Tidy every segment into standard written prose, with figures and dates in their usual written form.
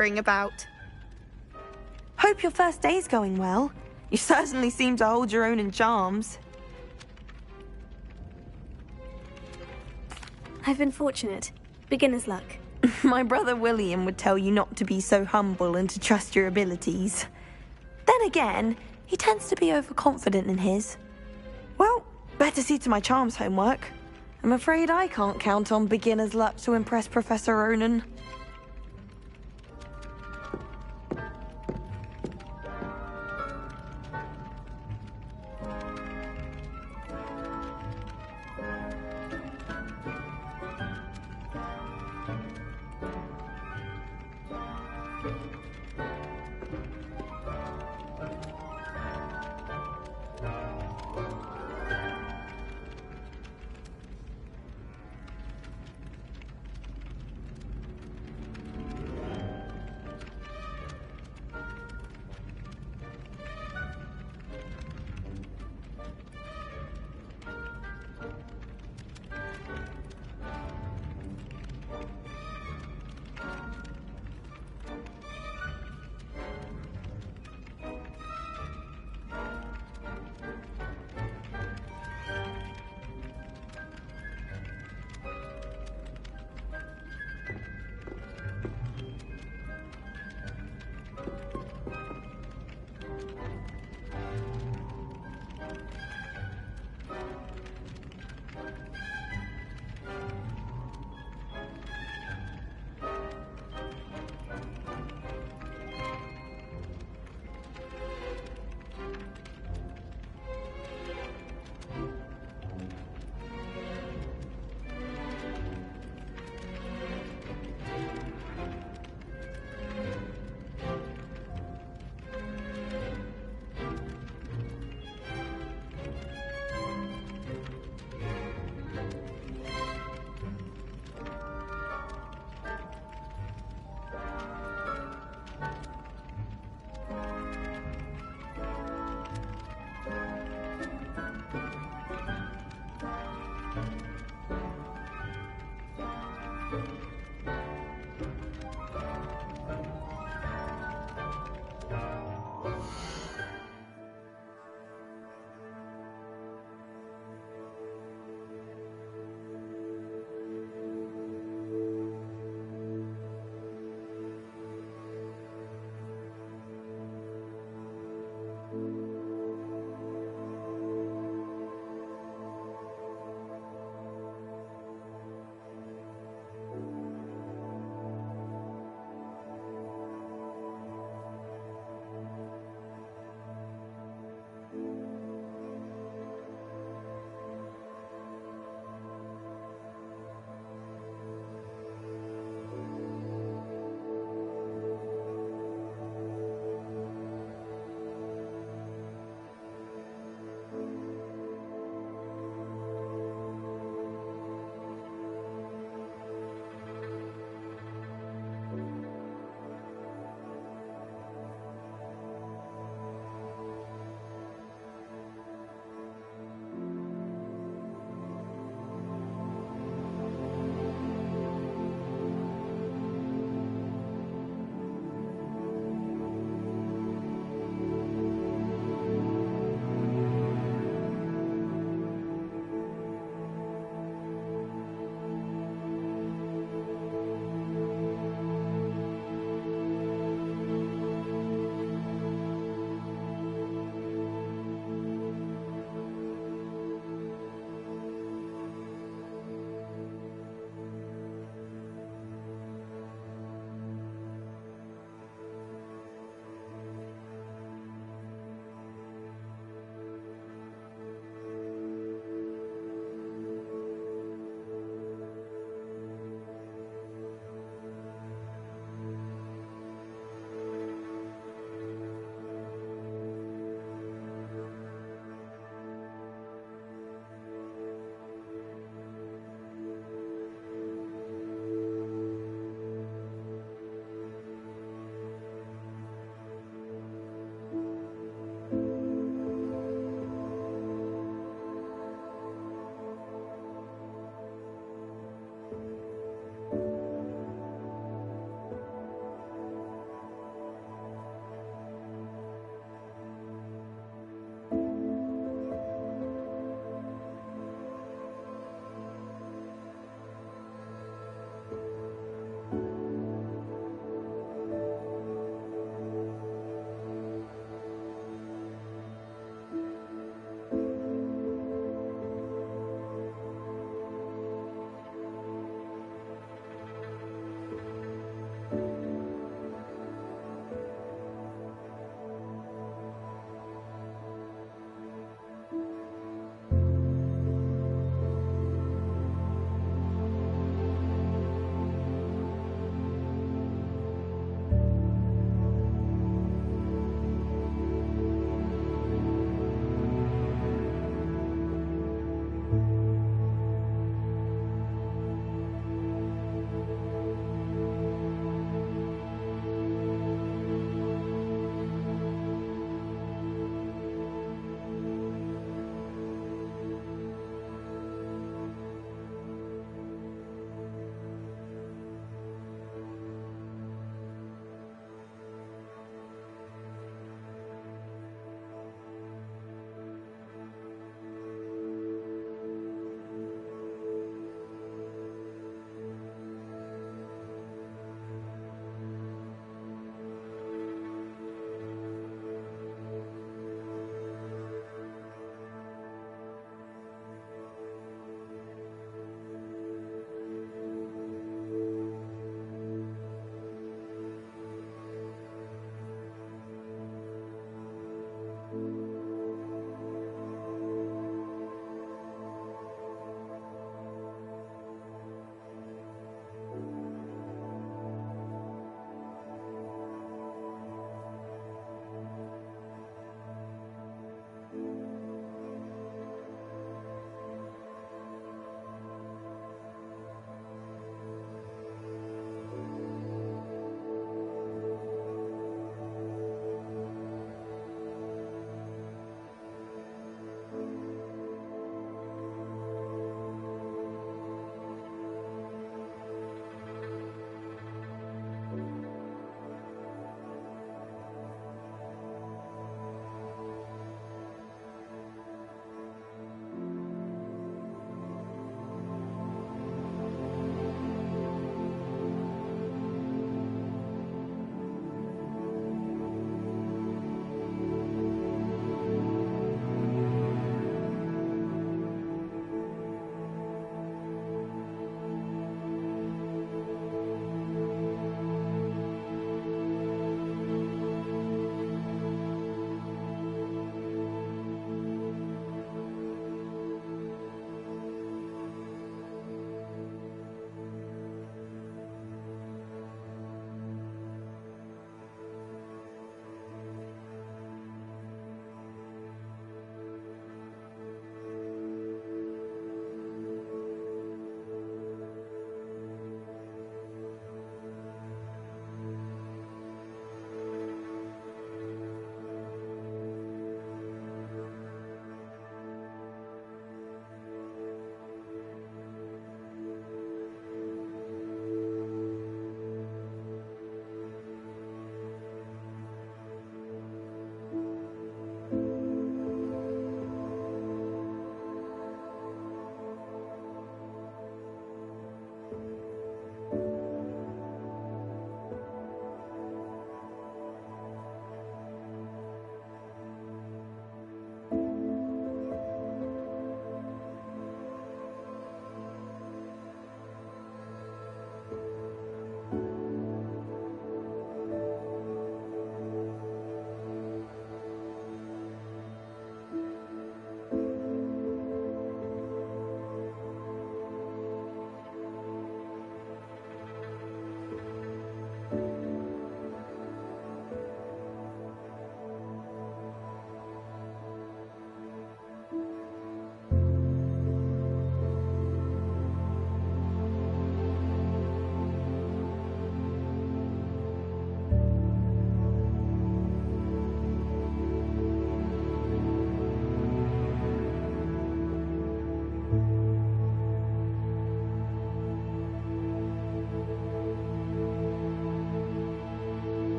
bring about. Hope your first day's going well. You certainly seem to hold your own in charms. I've been fortunate. Beginner's luck. My brother William would tell you not to be so humble and to trust your abilities. Then again, he tends to be overconfident in his. Well, better see to my charms homework. I'm afraid I can't count on beginner's luck to impress Professor Ronan.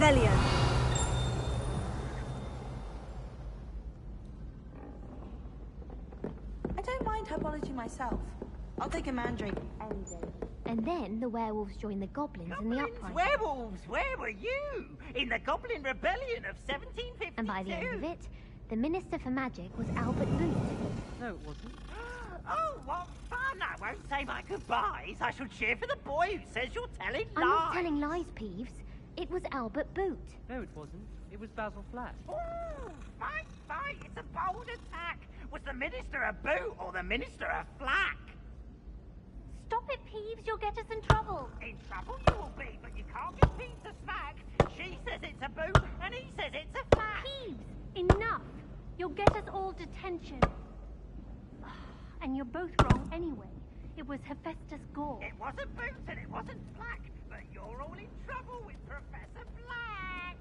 Revelio. I don't mind herbology myself. I'll take a mandrake any day. And then the werewolves joined the goblins in the uprising. Werewolves, where were you? In the Goblin Rebellion of 1752. And by the end of it, the Minister for Magic was Albert Boot. No, it wasn't. Oh, what fun! I won't say my goodbyes. I shall cheer for the boy who says you're telling lies. I'm not telling lies, Peeves. It was Albert Boot. No, it wasn't. It was Basil Flack. Ooh, fight, fight! It's a bold attack. Was the Minister a boot or the Minister a flack? Stop it, Peeves. You'll get us in trouble. In trouble you will be, but you can't give Peeves a smack. She says it's a boot, and he says it's a flack. Peeves, enough. You'll get us all detention. And you're both wrong anyway. It was Hephaestus Gore. It wasn't boot and it wasn't flack, but you're all in trouble with Professor Black.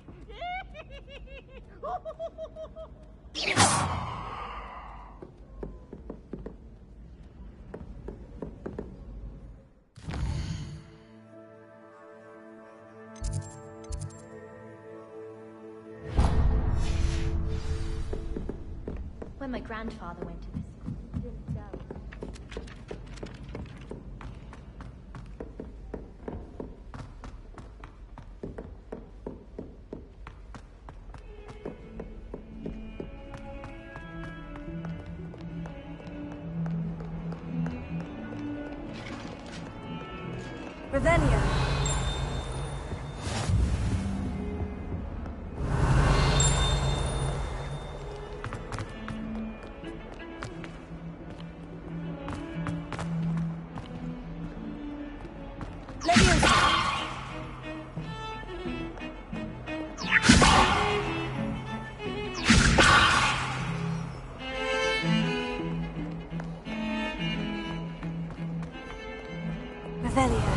When my grandfather went to this school, he didn't go. Revelio. Revelio.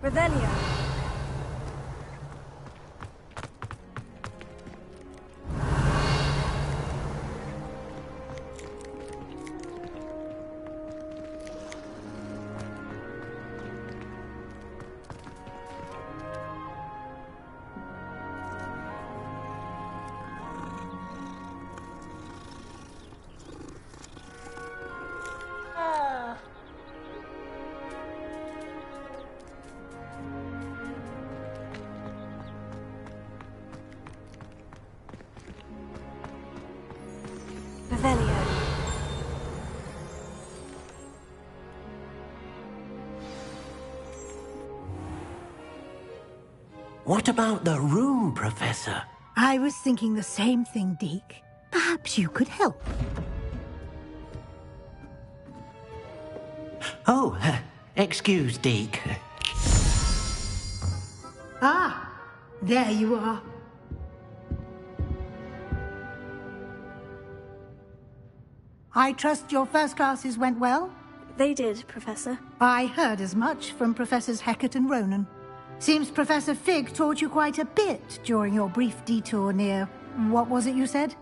Revelio. Revelio. What about the room, Professor? I was thinking the same thing, Deke. Perhaps you could help. Oh, excuse, Deke. Ah, there you are. I trust your first classes went well? They did, Professor. I heard as much from Professors Hecat and Ronan. Seems Professor Fig taught you quite a bit during your brief detour near... what was it you said?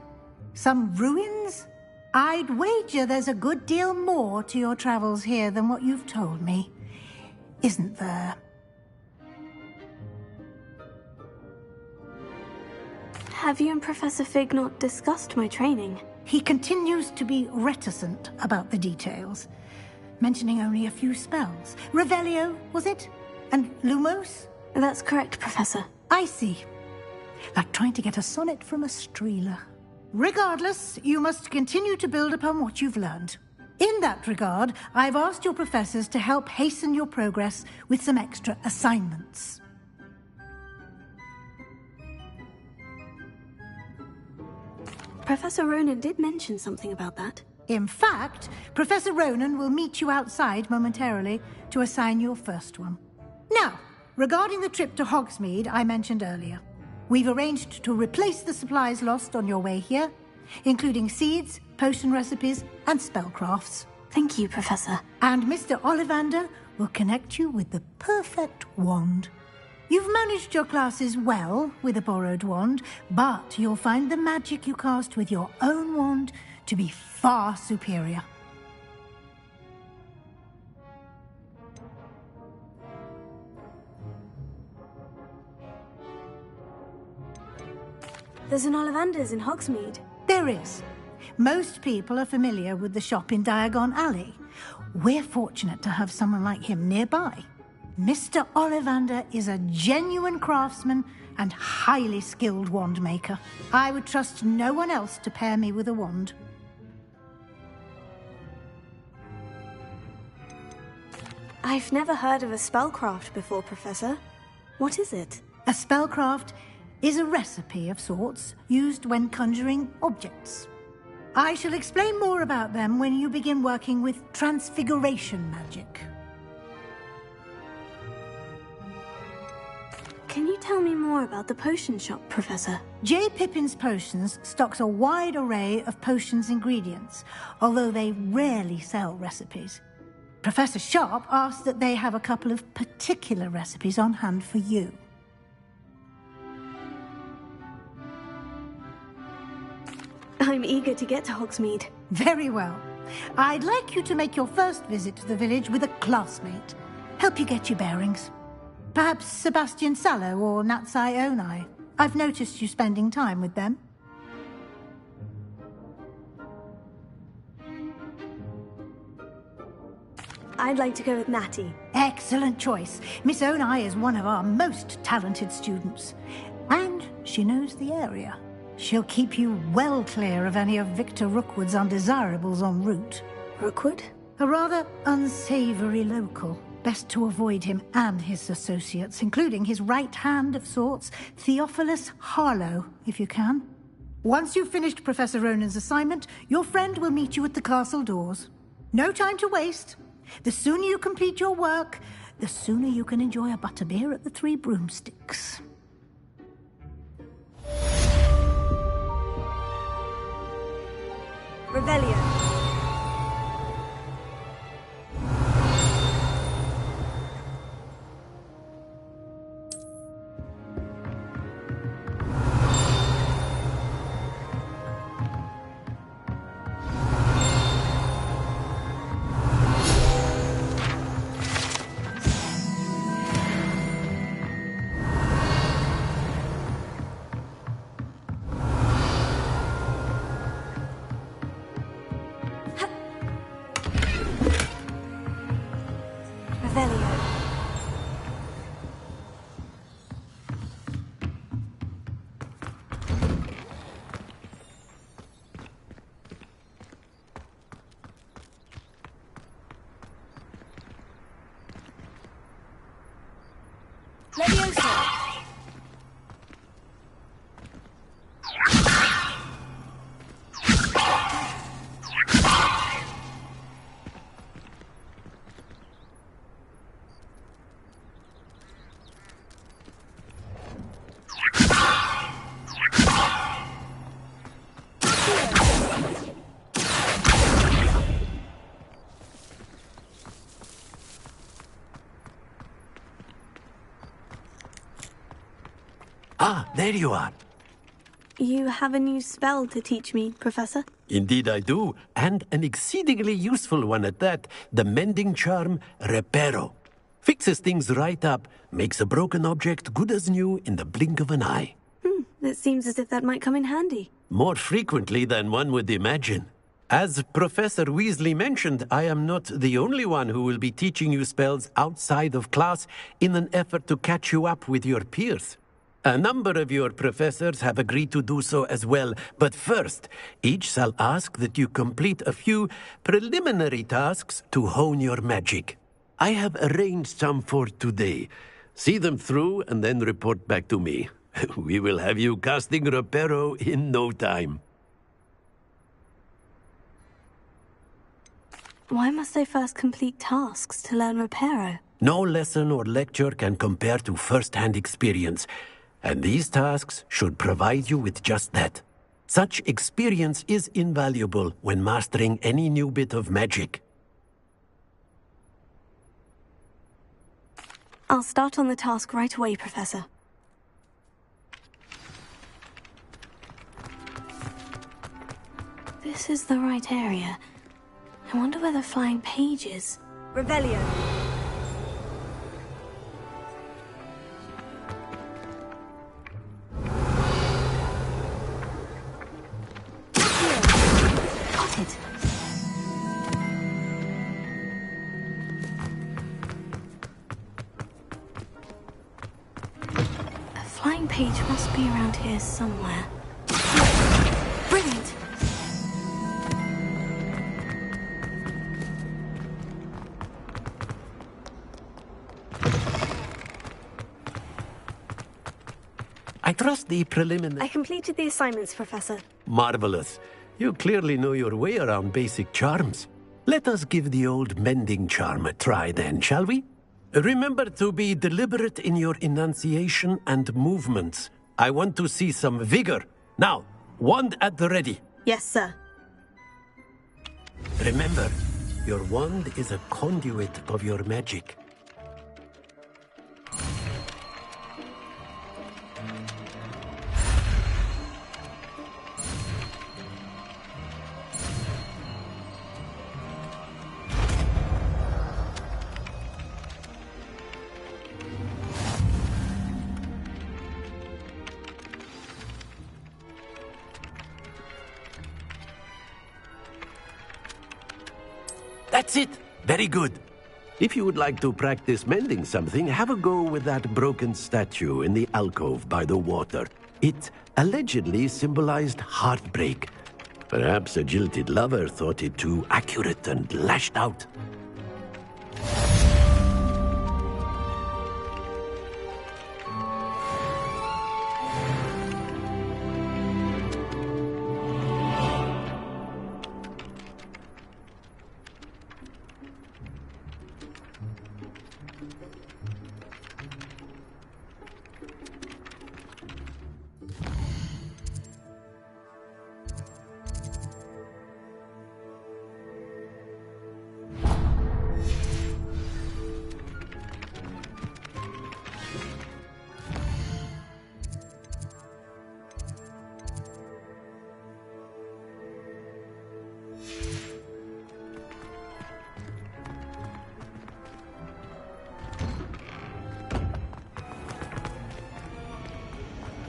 Some ruins? I'd wager there's a good deal more to your travels here than what you've told me. Isn't there? Have you and Professor Fig not discussed my training? He continues to be reticent about the details, mentioning only a few spells. Revelio, was it? And Lumos? That's correct, Professor. I see. Like trying to get a sonnet from a streeler. Regardless, you must continue to build upon what you've learned. In that regard, I've asked your professors to help hasten your progress with some extra assignments. Professor Ronan did mention something about that. In fact, Professor Ronan will meet you outside momentarily to assign your first one. Now, regarding the trip to Hogsmeade I mentioned earlier, we've arranged to replace the supplies lost on your way here, including seeds, potion recipes, and spellcrafts. Thank you, Professor. And Mr. Ollivander will connect you with the perfect wand. You've managed your classes well with a borrowed wand, but you'll find the magic you cast with your own wand to be far superior. There's an Ollivander's in Hogsmeade. There is. Most people are familiar with the shop in Diagon Alley. We're fortunate to have someone like him nearby. Mr. Ollivander is a genuine craftsman and highly skilled wand maker. I would trust no one else to pair me with a wand. I've never heard of a spellcraft before, Professor. What is it? A spellcraft is a recipe of sorts used when conjuring objects. I shall explain more about them when you begin working with transfiguration magic. Can you tell me more about the potion shop, Professor? J. Pippin's Potions stocks a wide array of potions ingredients, although they rarely sell recipes. Professor Sharp asked that they have a couple of particular recipes on hand for you. I'm eager to get to Hogsmeade. Very well. I'd like you to make your first visit to the village with a classmate. Help you get your bearings. Perhaps Sebastian Sallow or Natsai Onai. I've noticed you spending time with them. I'd like to go with Natty. Excellent choice. Miss Onai is one of our most talented students. And she knows the area. She'll keep you well clear of any of Victor Rookwood's undesirables en route. Rookwood? A rather unsavory local. Best to avoid him and his associates, including his right hand of sorts, Theophilus Harlow, if you can. Once you've finished Professor Ronan's assignment, your friend will meet you at the castle doors. No time to waste. The sooner you complete your work, the sooner you can enjoy a butterbeer at the Three Broomsticks. Revelio. Ah, there you are. You have a new spell to teach me, Professor? Indeed I do, and an exceedingly useful one at that. The mending charm, Reparo. Fixes things right up, makes a broken object good as new in the blink of an eye. It seems as if that might come in handy. More frequently than one would imagine. As Professor Weasley mentioned, I am not the only one who will be teaching you spells outside of class in an effort to catch you up with your peers. A number of your professors have agreed to do so as well, but first, each shall ask that you complete a few preliminary tasks to hone your magic. I have arranged some for today. See them through and then report back to me. We will have you casting Reparo in no time. Why must I first complete tasks to learn Reparo? No lesson or lecture can compare to first-hand experience, and these tasks should provide you with just that. Such experience is invaluable when mastering any new bit of magic. I'll start on the task right away, Professor. This is the right area. I wonder where the flying page is. Revelio. Spotted. A flying page must be around here somewhere. Brilliant! I trust the preliminary... I completed the assignments, Professor. Marvelous. You clearly know your way around basic charms. Let us give the old mending charm a try then, shall we? Remember to be deliberate in your enunciation and movements. I want to see some vigor. Now, wand at the ready. Yes, sir. Remember, your wand is a conduit of your magic. That's it! Very good. If you would like to practice mending something, have a go with that broken statue in the alcove by the water. It allegedly symbolized heartbreak. Perhaps a jilted lover thought it too accurate and lashed out.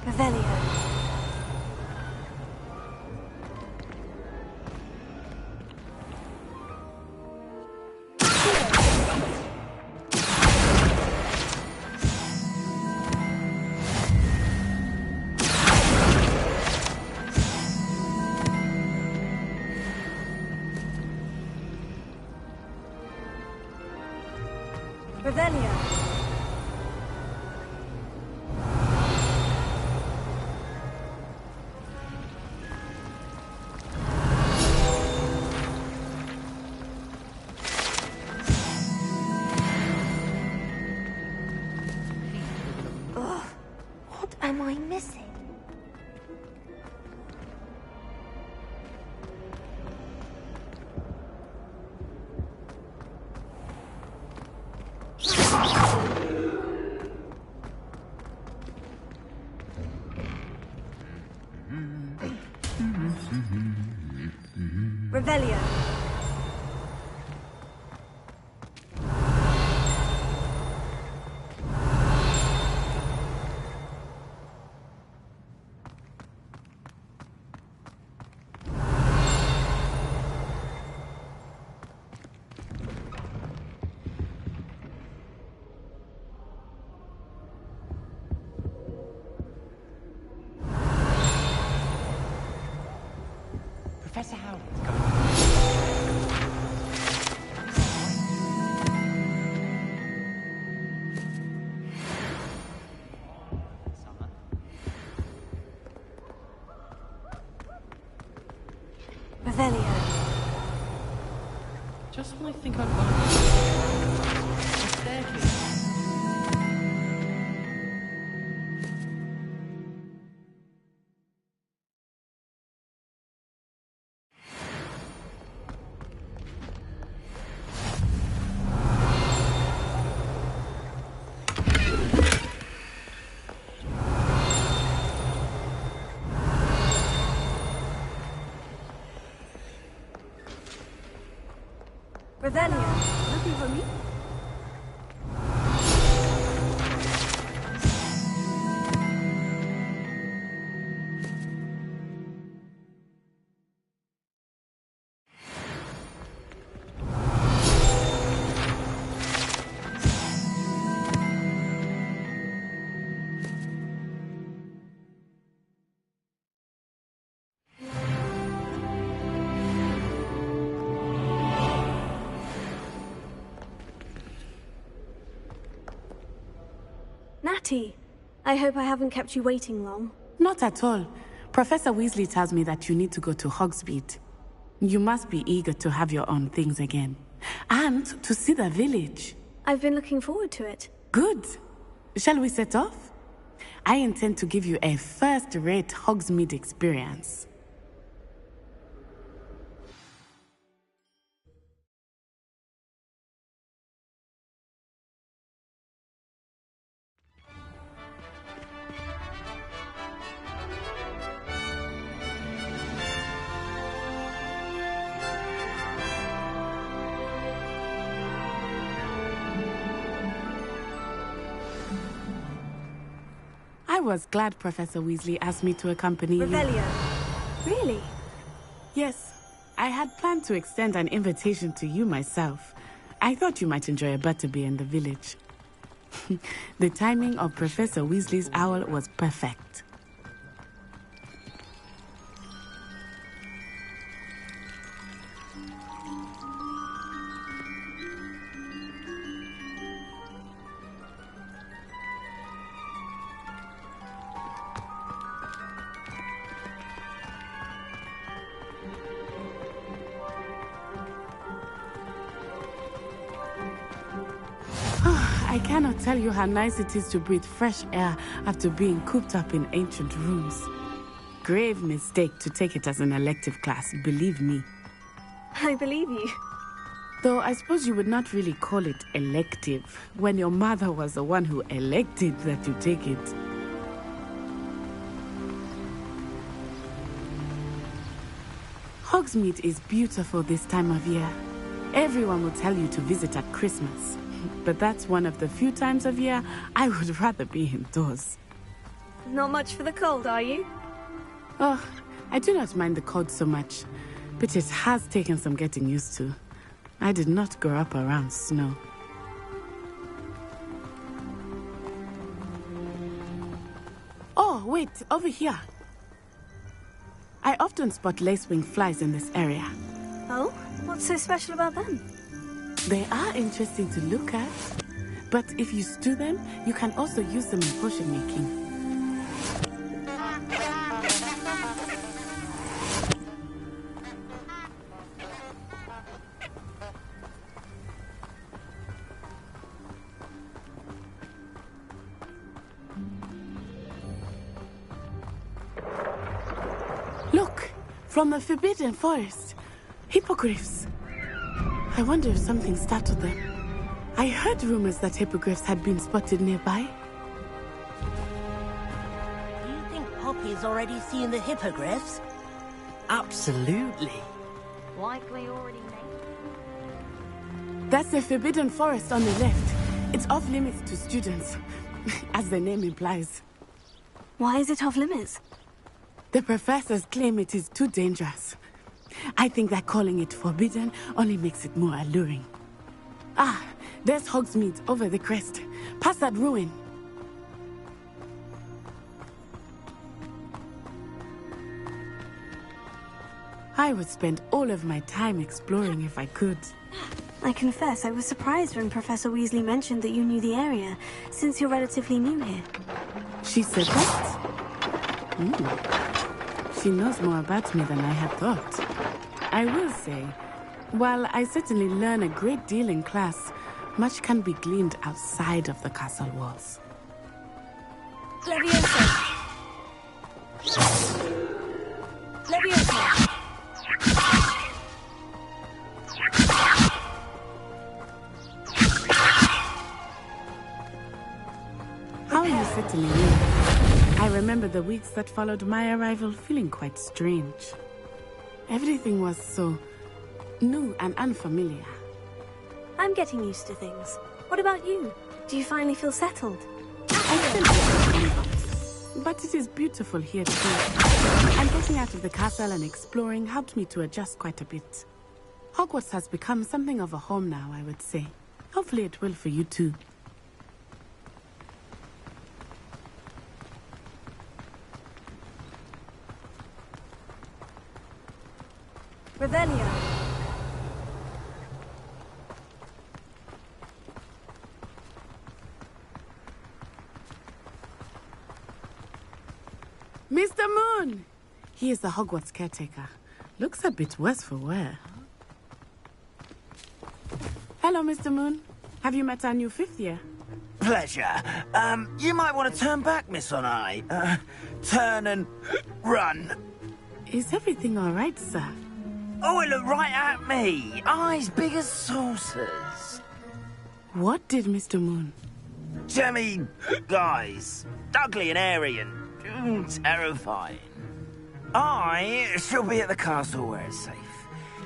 Revelio. Revelio. What am I missing? Revelio. Professor Howard's coming. Just when I think I've got a staircase. Revelio, looking for me? Natty, I hope I haven't kept you waiting long. Not at all. Professor Weasley tells me that you need to go to Hogsmeade. You must be eager to have your own things again. And to see the village. I've been looking forward to it. Good. Shall we set off? I intend to give you a first-rate Hogsmeade experience. I was glad Professor Weasley asked me to accompany you. Revelio. Really? Yes. I had planned to extend an invitation to you myself. I thought you might enjoy a butterbeer in the village. The timing of Professor Weasley's owl was perfect. I cannot tell you how nice it is to breathe fresh air after being cooped up in ancient rooms. Grave mistake to take it as an elective class, believe me. I believe you. Though I suppose you would not really call it elective when your mother was the one who elected that you take it. Hogsmeade is beautiful this time of year. Everyone will tell you to visit at Christmas. But that's one of the few times of year I would rather be indoors. Not much for the cold, are you? Oh, I do not mind the cold so much, but it has taken some getting used to. I did not grow up around snow. Oh, wait, over here. I often spot lacewing flies in this area. Oh? What's so special about them? They are interesting to look at, but if you stew them, you can also use them in potion making. Look, from the Forbidden Forest, hippogriffs. I wonder if something startled them. I heard rumors that hippogriffs had been spotted nearby. Do you think Poppy's already seen the hippogriffs? Absolutely. Likely already made. That's the Forbidden Forest on the left. It's off limits to students, as the name implies. Why is it off limits? The professors claim it is too dangerous. I think that calling it forbidden only makes it more alluring. Ah, there's Hogsmeade over the crest. Past that ruin. I would spend all of my time exploring if I could. I confess I was surprised when Professor Weasley mentioned that you knew the area, since you're relatively new here. She said that? She knows more about me than I had thought. I will say, While I certainly learn a great deal in class, much can be gleaned outside of the castle walls. Leviosa! Leviosa! How you settling in? I remember the weeks that followed my arrival feeling quite strange. Everything was so new and unfamiliar. I'm getting used to things. What about you? Do you finally feel settled? I still feel somewhat, but it is beautiful here too. And getting out of the castle and exploring helped me to adjust quite a bit. Hogwarts has become something of a home now, I would say. Hopefully it will for you too. Revelio. Mr. Moon! He is the Hogwarts caretaker. Looks a bit worse for wear. Hello, Mr. Moon. Have you met our new fifth year? Pleasure. You might want to turn back, Miss Onai. Turn and run. Is everything all right, sir? Oh, it looked right at me. Eyes big as saucers. What did Mr. Moon? Jemmy, guys. Ugly and airy and terrifying. I shall be at the castle where it's safe.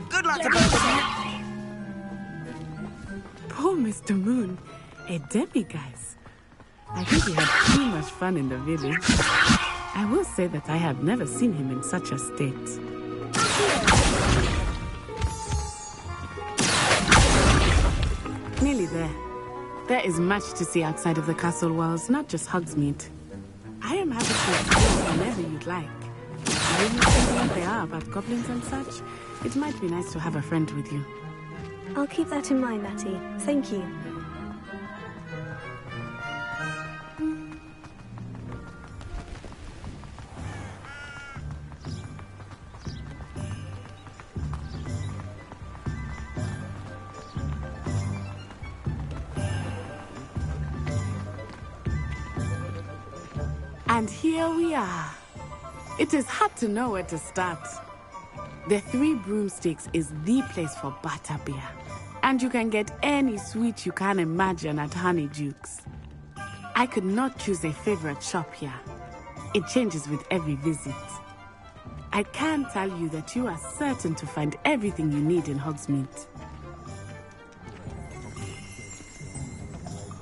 Good luck to both of you. Poor Mr. Moon. A demiguise. I think he had too much fun in the village. I will say that I have never seen him in such a state. Nearly there. There is much to see outside of the castle walls, not just Hogsmeade. I am happy to explore whenever you'd like. When you think what they are about goblins and such, it might be nice to have a friend with you. I'll keep that in mind, Natty. Thank you. And here we are. It is hard to know where to start. The Three Broomsticks is the place for butterbeer. And you can get any sweet you can imagine at Honeydukes. I could not choose a favorite shop here. It changes with every visit. I can tell you that you are certain to find everything you need in Hogsmeade.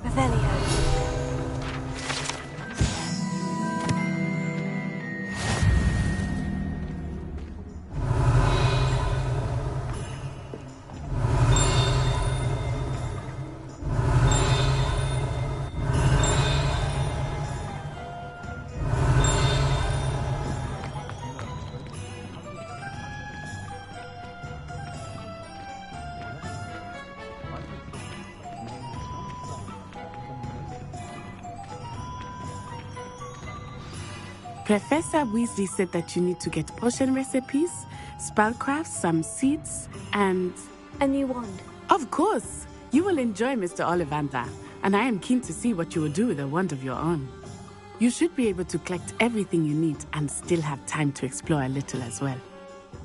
Revelio. Professor Weasley said that you need to get potion recipes, spellcrafts, some seeds, and... A new wand. Of course! You will enjoy Mr. Ollivander, and I am keen to see what you will do with a wand of your own. You should be able to collect everything you need and still have time to explore a little as well.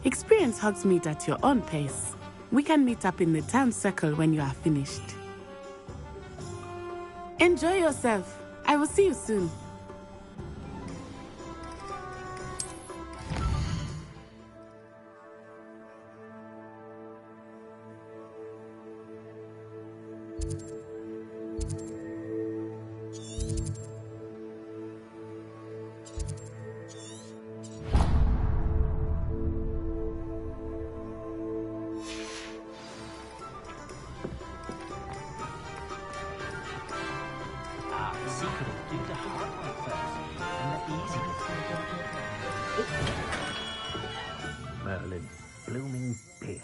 Experience Hogsmeade at your own pace. We can meet up in the town circle when you are finished. Enjoy yourself. I will see you soon. Merlin, blooming beard.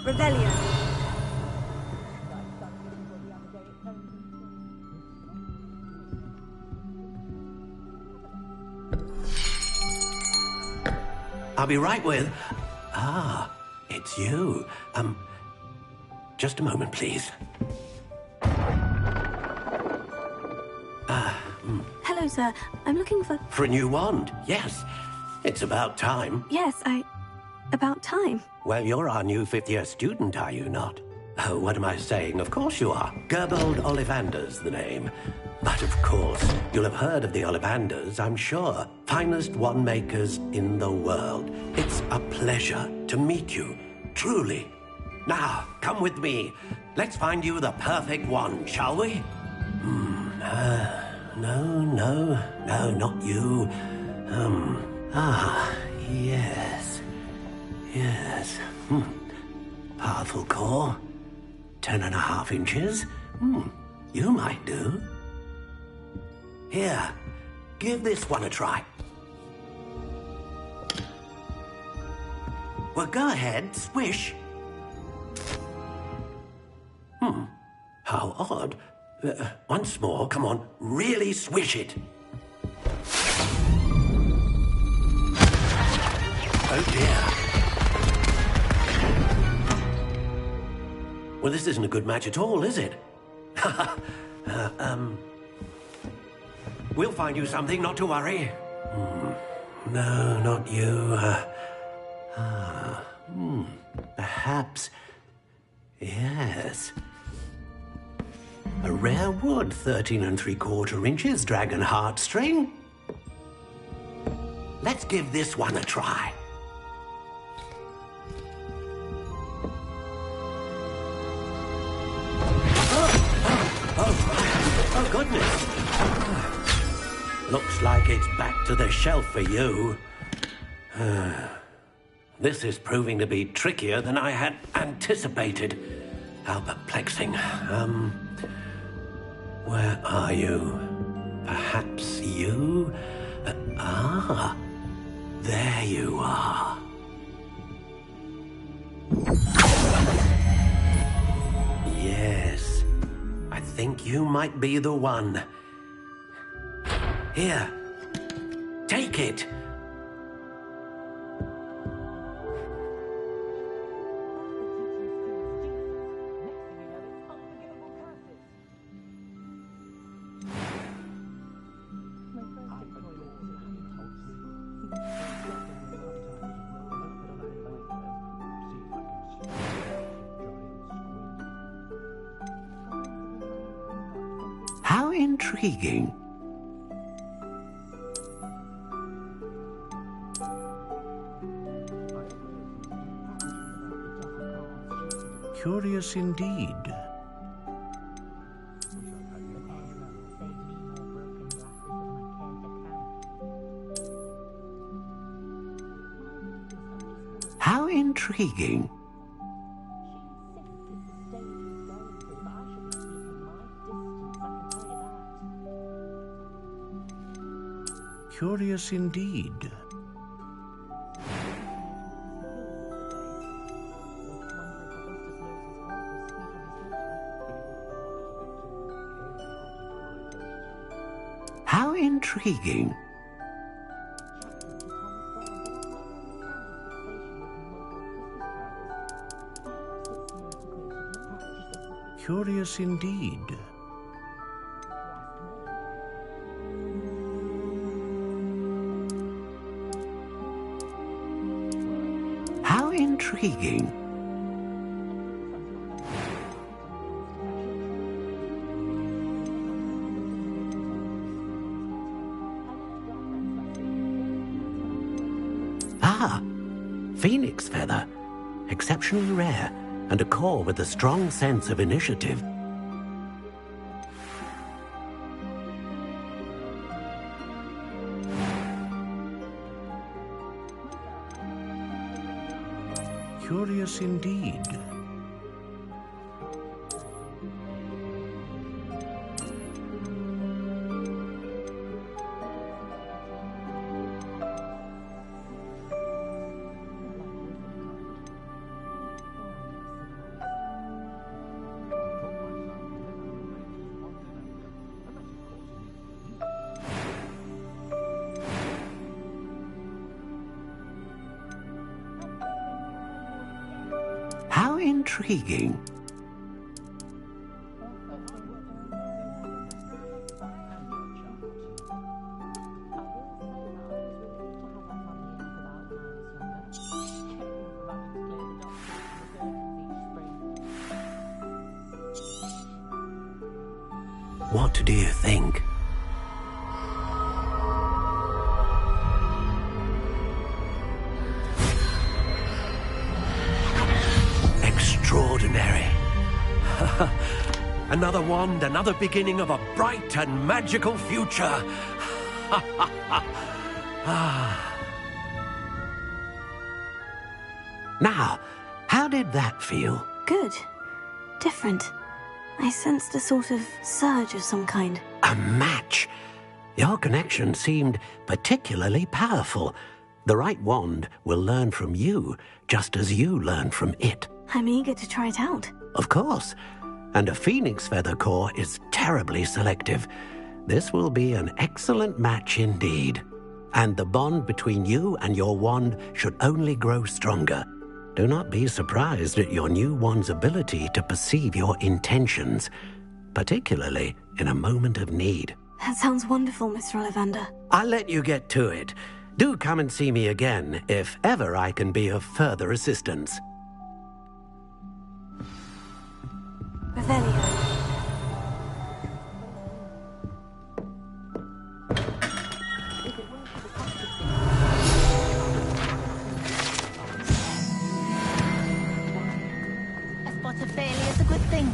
Revelio. I'll be right with... Ah, it's you. Just a moment, please. Hello, sir. I'm looking for... For a new wand, yes. It's about time. Yes, about time. Well, you're our new fifth-year student, are you not? Oh, what am I saying? Of course you are. Gerbold Ollivander's the name. But of course, you'll have heard of the Ollivanders, I'm sure. Finest wand makers in the world. It's a pleasure to meet you, truly. Now, come with me. Let's find you the perfect wand, shall we? No, not you. Yes. Powerful core. 10.5 inches. You might do. Here, give this one a try. Well, go ahead, swish. How odd. Once more, come on, really swish it. Oh dear. Well, this isn't a good match at all, is it? We'll find you something, not to worry. No, not you. Perhaps... Yes. A rare wood, 13 3/4 inches, dragon heartstring. Let's give this one a try. Oh, goodness. Looks like it's back to the shelf for you. This is proving to be trickier than I had anticipated. How perplexing. Where are you? Perhaps you? There you are. Yes, I think you might be the one. Here, take it. How intriguing. Curious indeed. How intriguing. Curious indeed. How intriguing. Curious indeed. How intriguing. Ah, phoenix feather. Exceptionally rare, and a core with a strong sense of initiative. Curious indeed. intriguing. What do you think? Extraordinary. Another wand, another beginning of a bright and magical future. Now, how did that feel? Good. Different. I sensed a sort of surge of some kind. A match. Your connection seemed particularly powerful. The right wand will learn from you, just as you learn from it. I'm eager to try it out. Of course. And a phoenix feather core is terribly selective. This will be an excellent match indeed. And the bond between you and your wand should only grow stronger. Do not be surprised at your new wand's ability to perceive your intentions, particularly in a moment of need. That sounds wonderful, Mr. Ollivander. I'll let you get to it. Do come and see me again if ever I can be of further assistance. Revelio. A spot of failure is a good thing.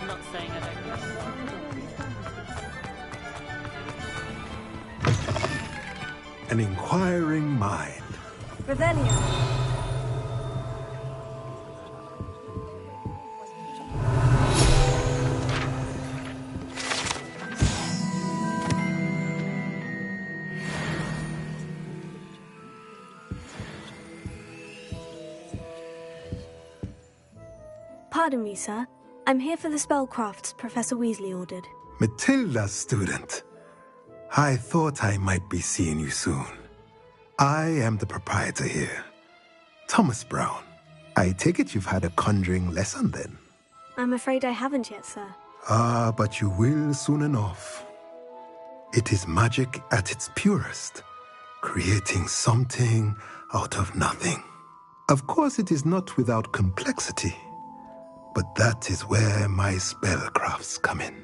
I'm not saying I don't. An inquiring mind. Revelio. Pardon me, sir. I'm here for the spellcrafts Professor Weasley ordered. Matilda's student. I thought I might be seeing you soon. I am the proprietor here, Thomas Brown. I take it you've had a conjuring lesson then? I'm afraid I haven't yet, sir. Ah, but you will soon enough. It is magic at its purest, creating something out of nothing. Of course, it is not without complexity, but that is where my spellcrafts come in.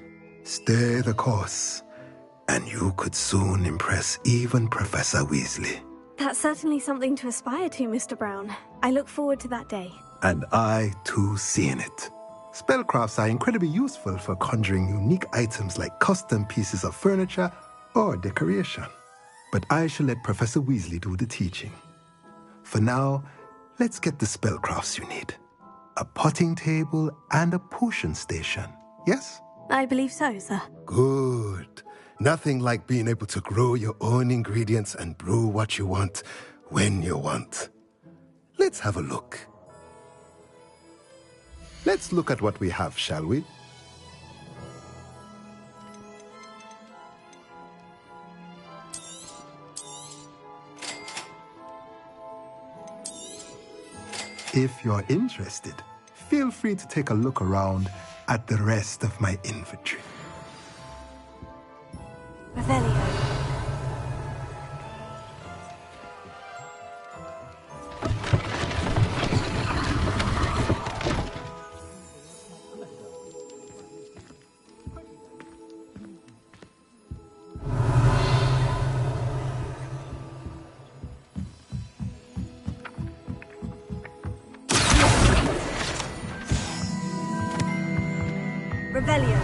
Stay the course, and you could soon impress even Professor Weasley. That's certainly something to aspire to, Mr. Brown. I look forward to that day. And I, too, seeing it. Spellcrafts are incredibly useful for conjuring unique items like custom pieces of furniture or decoration. But I shall let Professor Weasley do the teaching. For now, let's get the spellcrafts you need. A potting table and a potion station, yes? I believe so, sir. Good. Nothing like being able to grow your own ingredients and brew what you want when you want. Let's have a look. Let's look at what we have, shall we? If you're interested, feel free to take a look around at the rest of my inventory. Revelio. Revelio.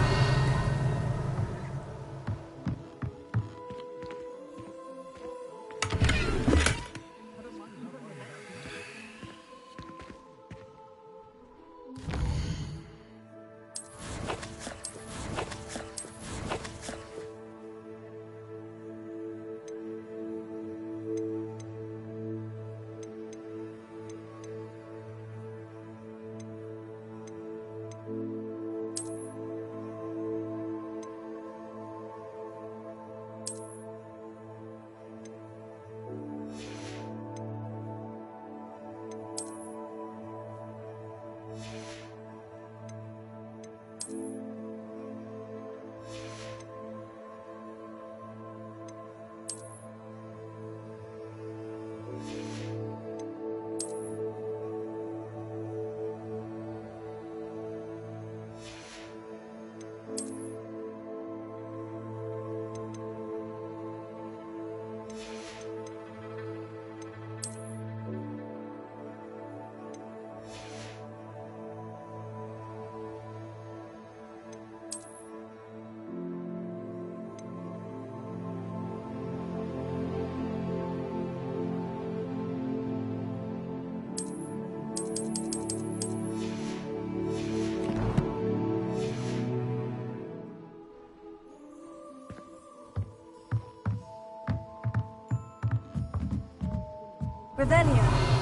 Revelio.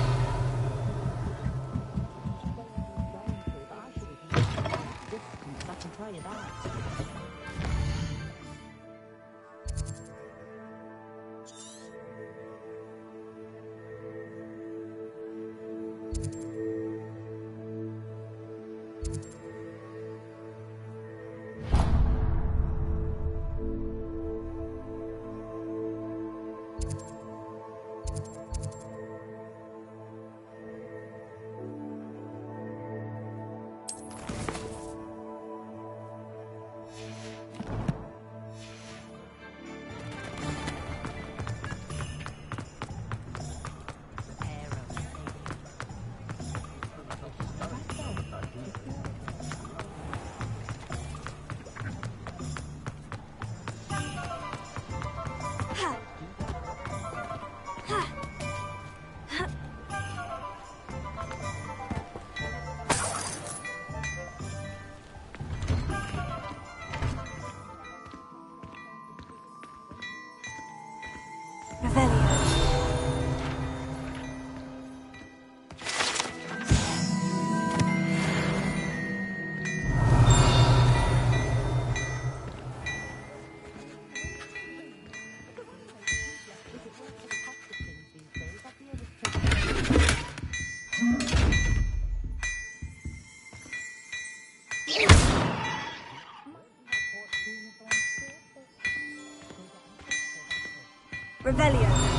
Revelio.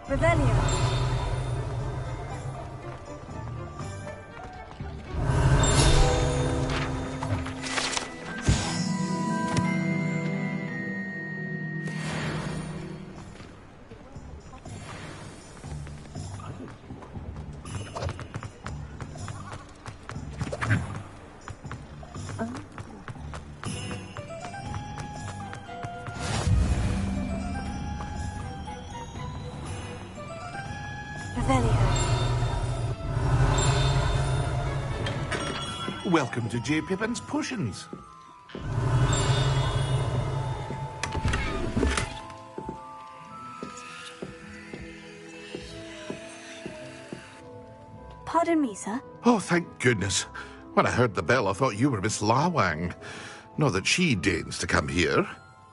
Revelio. Welcome to J. Pippin's Potions. Pardon me, sir. Oh, thank goodness. When I heard the bell, I thought you were Miss Lawang. Not that she deigns to come here.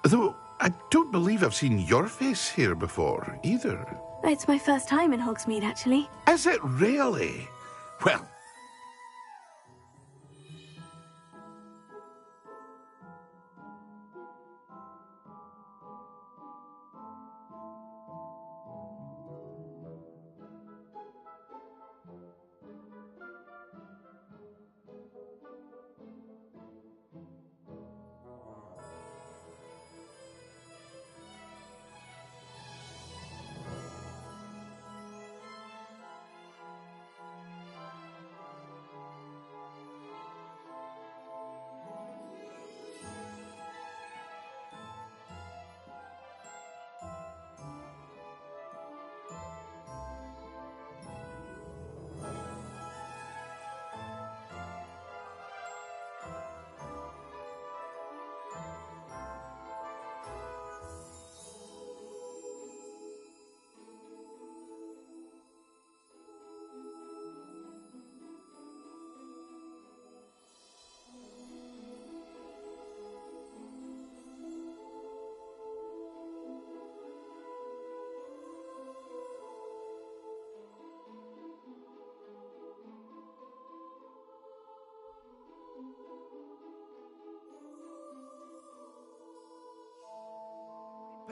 Though I don't believe I've seen your face here before, either. It's my first time in Hogsmeade, actually. Is it really? Well,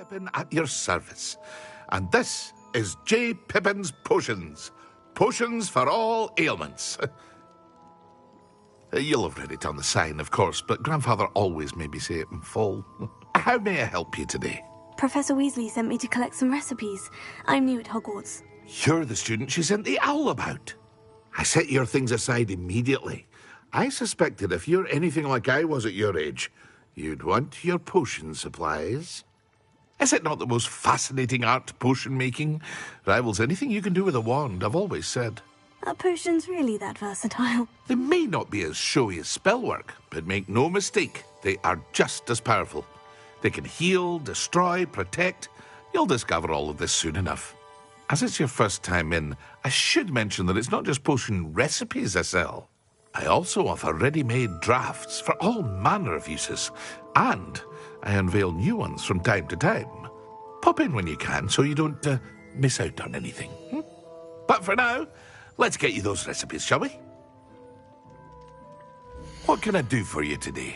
Pippin at your service. And this is J. Pippin's Potions. Potions for all ailments. You'll have read it on the sign, of course, but Grandfather always made me say it in full. How may I help you today? Professor Weasley sent me to collect some recipes. I'm new at Hogwarts. You're the student she sent the owl about. I set your things aside immediately. I suspected if you're anything like I was at your age, you'd want your potion supplies. Is it not the most fascinating art, potion making? Rivals anything you can do with a wand, I've always said. Are potions really that versatile? They may not be as showy as spellwork, but make no mistake, they are just as powerful. They can heal, destroy, protect. You'll discover all of this soon enough. As it's your first time in, I should mention that it's not just potion recipes I sell. I also offer ready-made drafts for all manner of uses, and I unveil new ones from time to time. Pop in when you can so you don't miss out on anything. But for now, let's get you those recipes, shall we? What can I do for you today?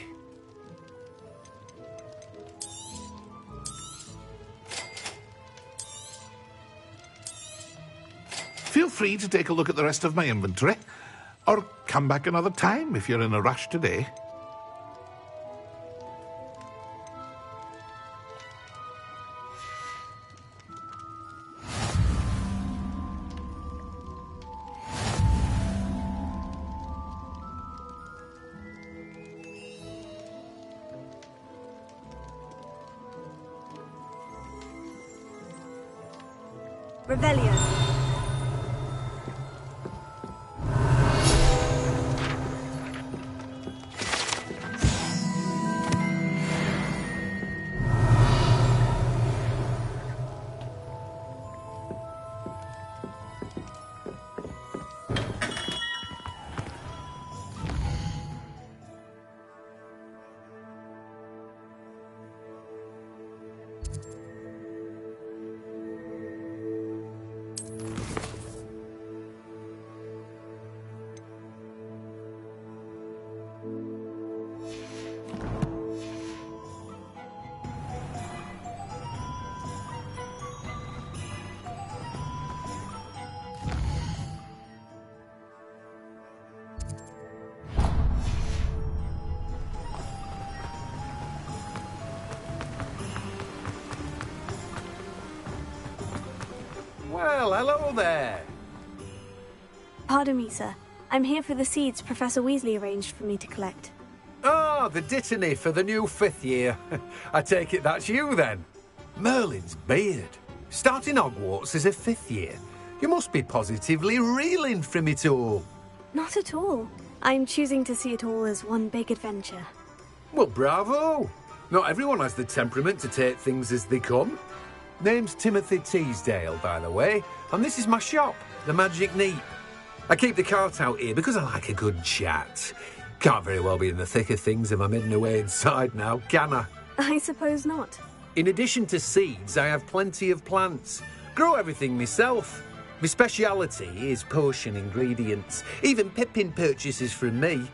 Feel free to take a look at the rest of my inventory, or come back another time if you're in a rush today. Revelio. Well, hello there. Pardon me, sir. I'm here for the seeds Professor Weasley arranged for me to collect. Oh, the dittany for the new 5th year. I take it that's you, then. Merlin's beard. Starting Hogwarts as a 5th year. You must be positively reeling from it all. Not at all. I'm choosing to see it all as one big adventure. Well, bravo. Not everyone has the temperament to take things as they come. Name's Timothy Teasdale, by the way, and this is my shop, the Magic Neep. I keep the cart out here because I like a good chat. Can't very well be in the thick of things if I'm hidden away inside now, can I? I suppose not. In addition to seeds, I have plenty of plants. Grow everything myself. My speciality is potion ingredients. Even Pippin purchases from me.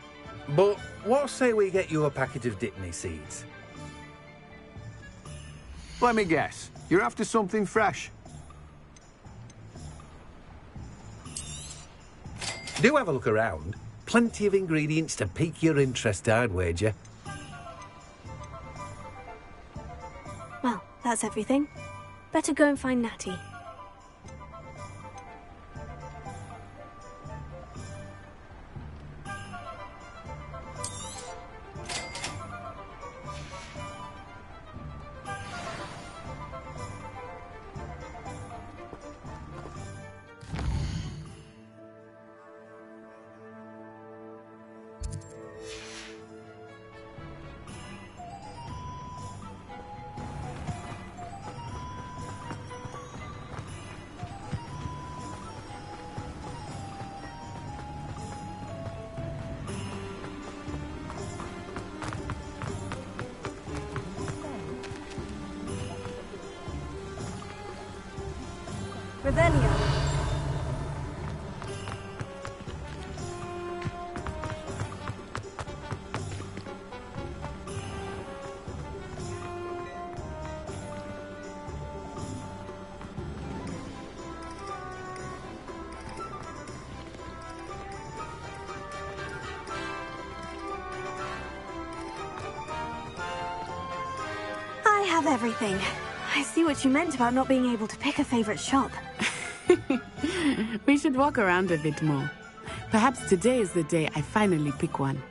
But what say we get you a packet of Dittany seeds? Let me guess. You're after something fresh. Do have a look around. Plenty of ingredients to pique your interest, I'd wager. Well, that's everything. Better go and find Natty. Revelio. have everything. I see what you meant about not being able to pick a favorite shop. We should walk around a bit more. Perhaps today is the day I finally pick one.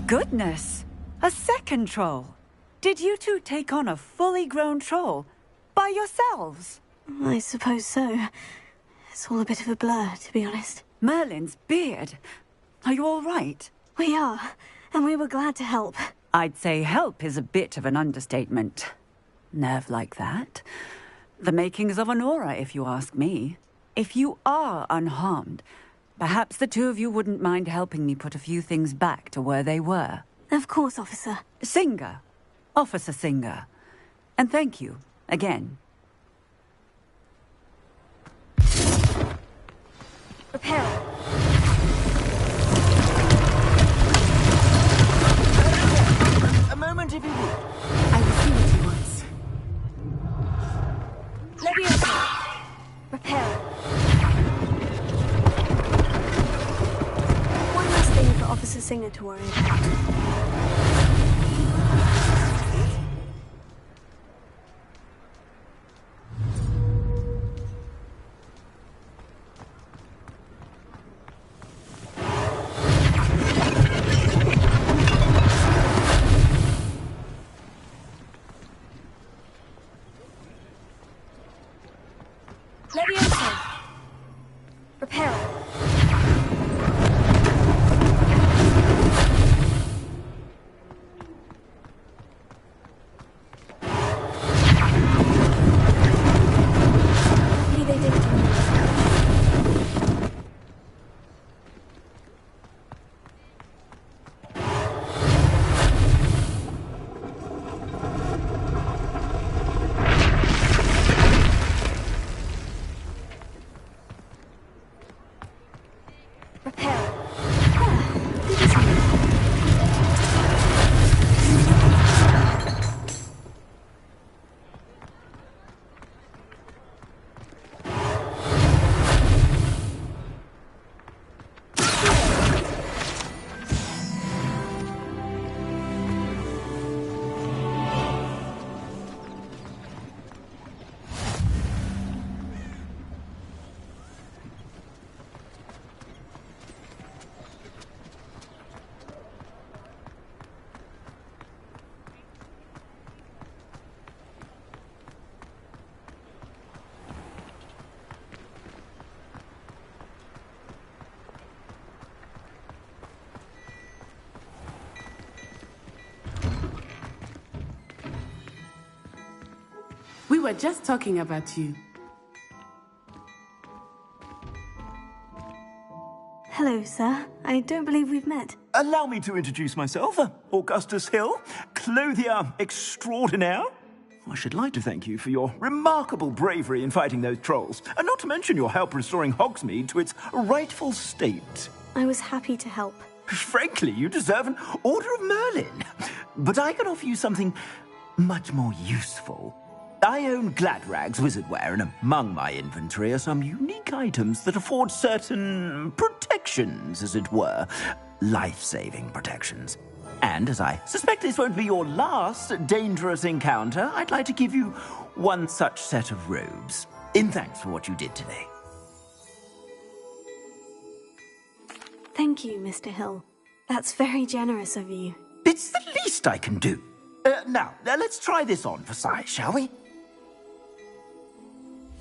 Goodness! A second troll! Did you two take on a fully grown troll? By yourselves? I suppose so. It's all a bit of a blur, to be honest. Merlin's beard. Are you all right? We are, and we were glad to help. I'd say help is a bit of an understatement. Nerve like that. The makings of an aura, if you ask me. If you are unharmed, perhaps the two of you wouldn't mind helping me put a few things back to where they were. Of course, officer. Singer. Officer Singer. And thank you, again. Prepare. A moment, if you would. I will see what he wants. Leviosa. Prepare. One last thing for Officer Singer to worry about. Leviosa. Prepare. We were just talking about you. Hello, sir. I don't believe we've met. Allow me to introduce myself. Augustus Hill, clothier extraordinaire. I should like to thank you for your remarkable bravery in fighting those trolls, and not to mention your help restoring Hogsmeade to its rightful state. I was happy to help. Frankly, you deserve an Order of Merlin. But I can offer you something much more useful. I own Gladrag's wizardware, and among my inventory are some unique items that afford certain protections, as it were. Life-saving protections. And as I suspect this won't be your last dangerous encounter, I'd like to give you one such set of robes, in thanks for what you did today. Thank you, Mr. Hill. That's very generous of you. It's the least I can do. Now, let's try this on for size, shall we?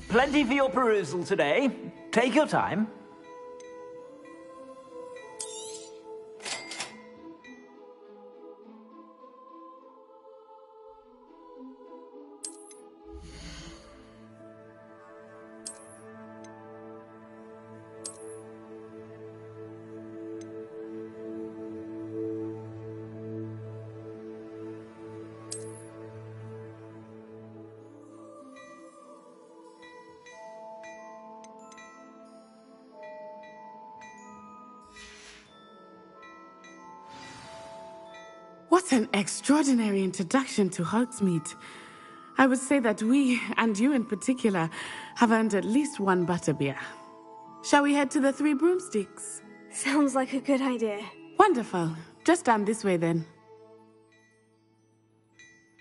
Plenty for your perusal today. Take your time. What an extraordinary introduction to Hogsmeade. I would say that we, and you in particular, have earned at least one butterbeer. Shall we head to the Three Broomsticks? Sounds like a good idea. Wonderful. Just down this way then.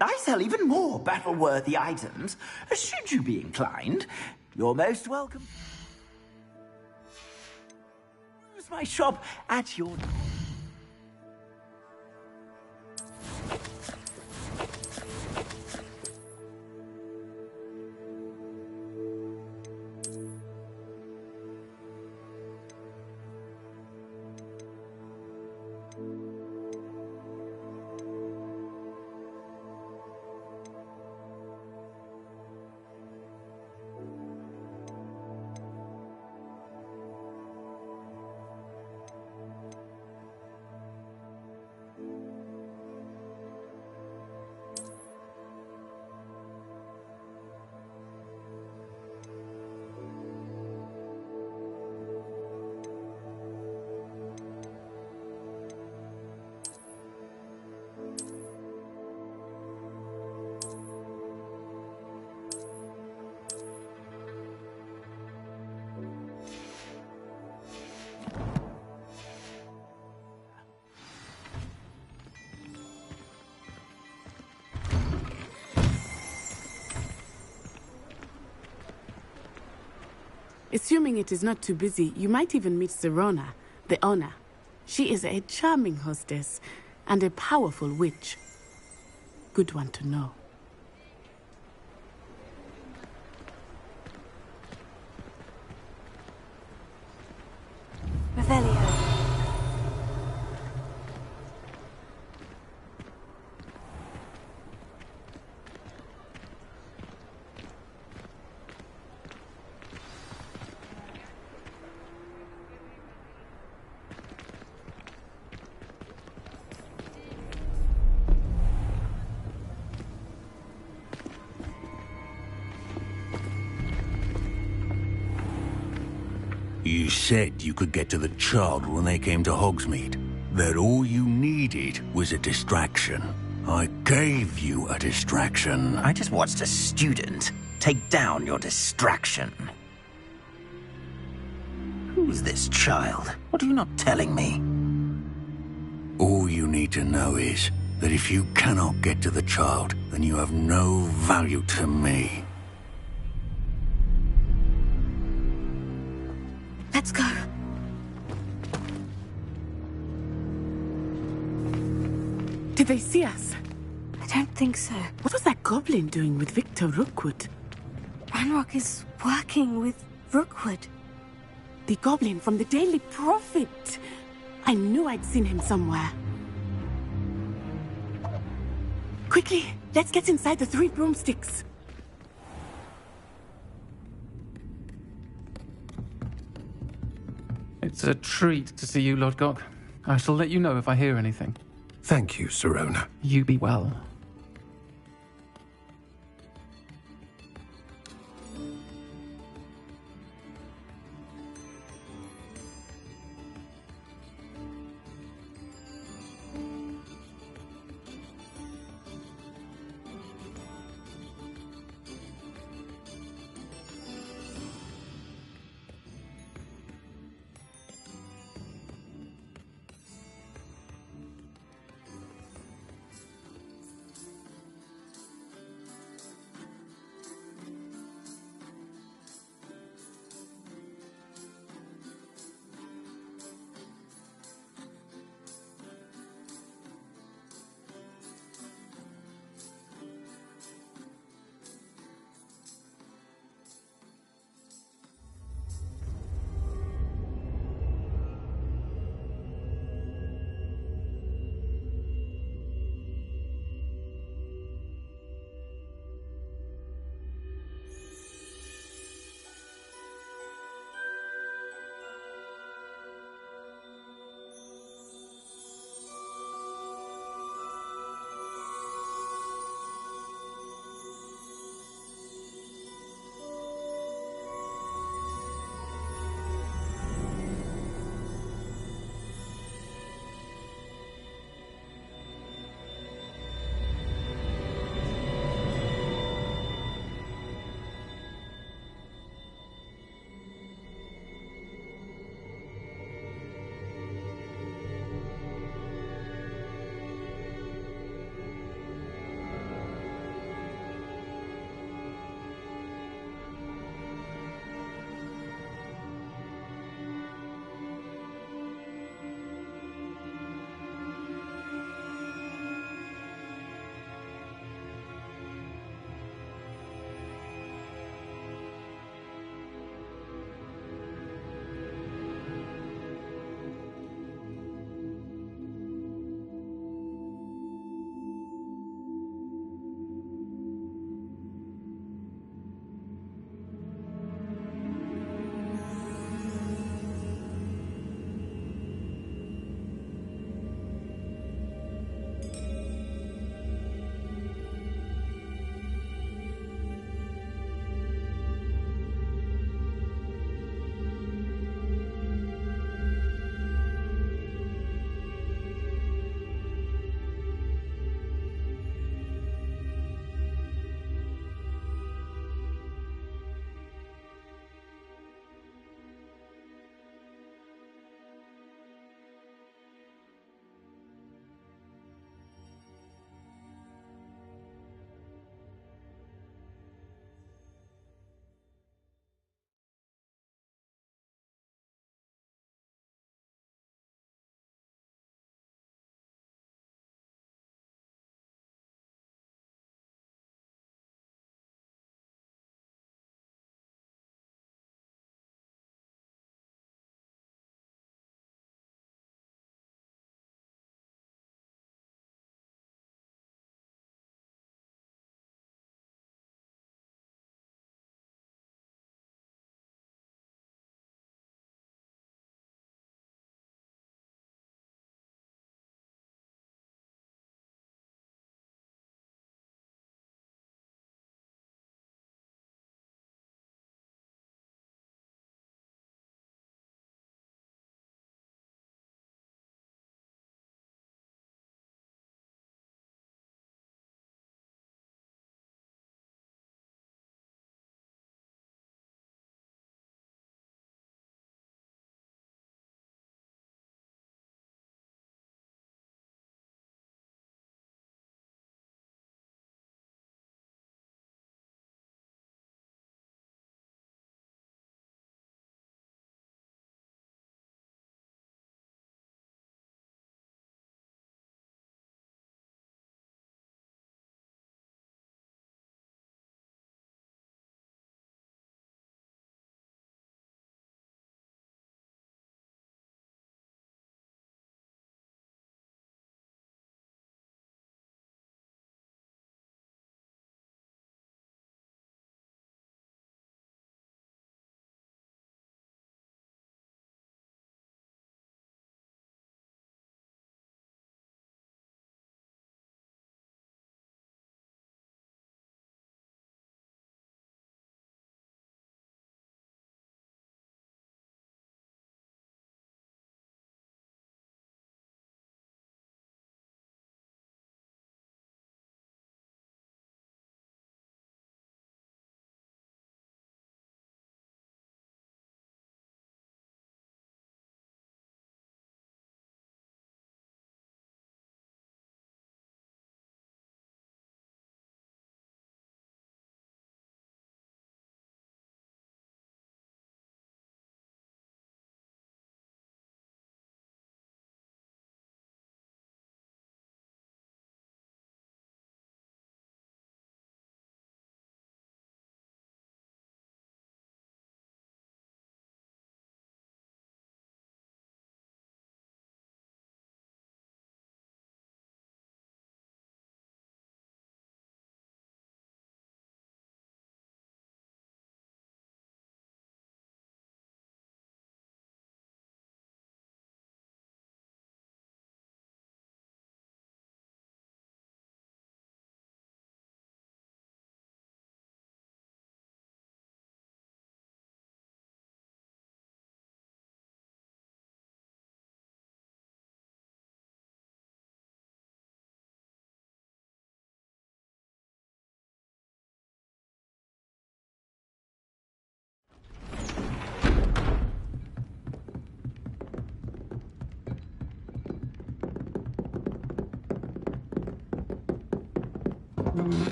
I sell even more battle-worthy items. Should you be inclined, you're most welcome. Use my shop at your door. Assuming it is not too busy, you might even meet Serona, the owner. She is a charming hostess and a powerful witch. Good one to know. Revelio. You said you could get to the child when they came to Hogsmeade. That all you needed was a distraction. I gave you a distraction. I just watched a student take down your distraction. Who's this child? What are you not telling me? All you need to know is that if you cannot get to the child, then you have no value to me. Let's go. Did they see us? I don't think so. What was that goblin doing with Victor Rookwood? Ranrock is working with Rookwood. The goblin from the Daily Prophet. I knew I'd seen him somewhere. Quickly, let's get inside the Three Broomsticks. It's a treat to see you, Lodgok. I shall let you know if I hear anything. Thank you, Sirona. You be well.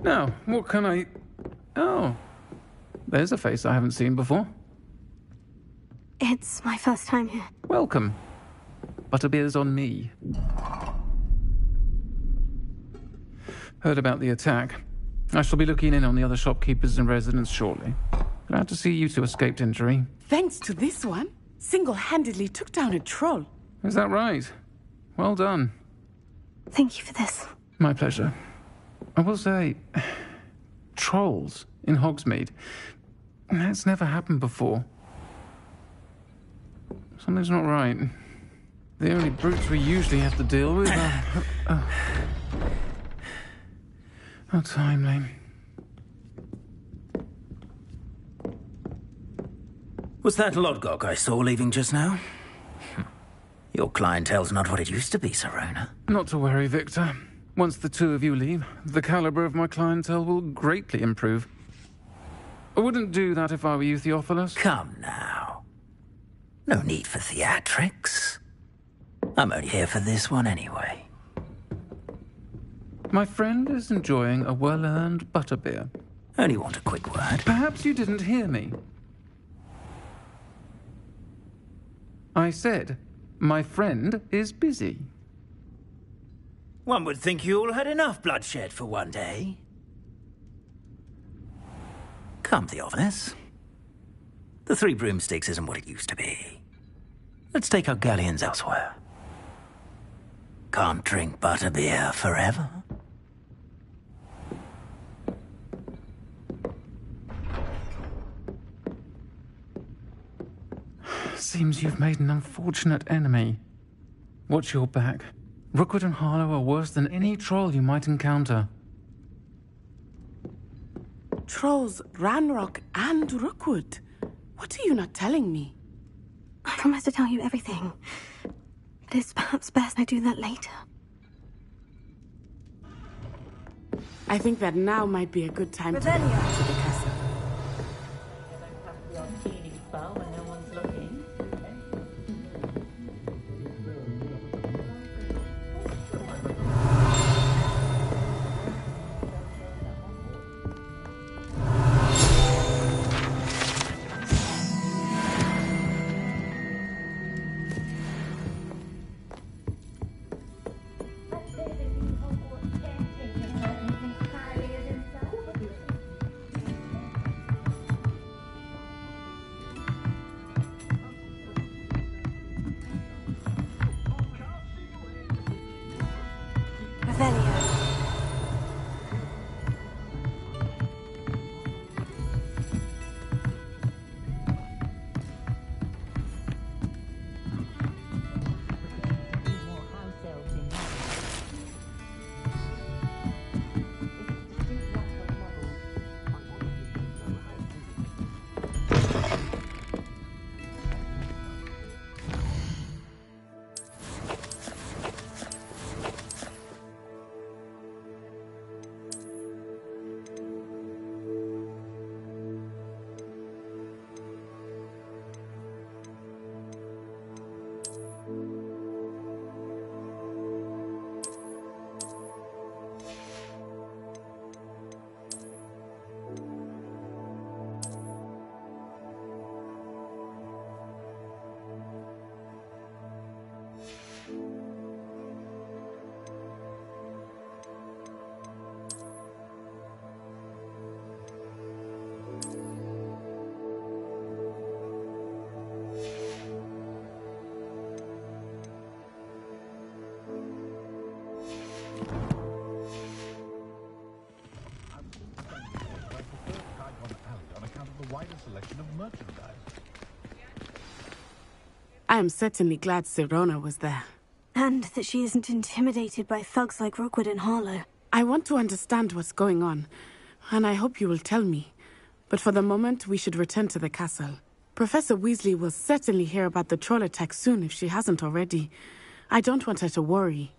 Now, what can I... Oh, there's a face I haven't seen before. It's my first time here. Welcome. Butterbeer's on me. Heard about the attack. I shall be looking in on the other shopkeepers and residents shortly. Glad to see you two escaped injury. Thanks to this one, single-handedly took down a troll. Is that right? Well done. Thank you for this. My pleasure. I will say, trolls in Hogsmeade. That's never happened before. Something's not right. The only brutes we usually have to deal with are... How timely. Was that Lodgok I saw leaving just now? Your clientele's not what it used to be, Sirona. Not to worry, Victor. Once the two of you leave, the caliber of my clientele will greatly improve. I wouldn't do that if I were you, Theophilus. Come now. No need for theatrics. I'm only here for this one anyway. My friend is enjoying a well-earned butterbeer. Only want a quick word. Perhaps you didn't hear me. I said, my friend is busy. One would think you all had enough bloodshed for one day. Come, Theophilus. The Three Broomsticks isn't what it used to be. Let's take our galleons elsewhere. Can't drink butterbeer forever. Seems you've made an unfortunate enemy. Watch your back. Rookwood and Harlow are worse than any troll you might encounter. Trolls, Ranrock, and Rookwood. What are you not telling me? I promise to tell you everything. But it's perhaps best I do that later. I think that now might be a good time to get back to the castle. I am certainly glad Sirona was there. And that she isn't intimidated by thugs like Rookwood and Harlow. I want to understand what's going on, and I hope you will tell me. But for the moment, we should return to the castle. Professor Weasley will certainly hear about the troll attack soon if she hasn't already. I don't want her to worry.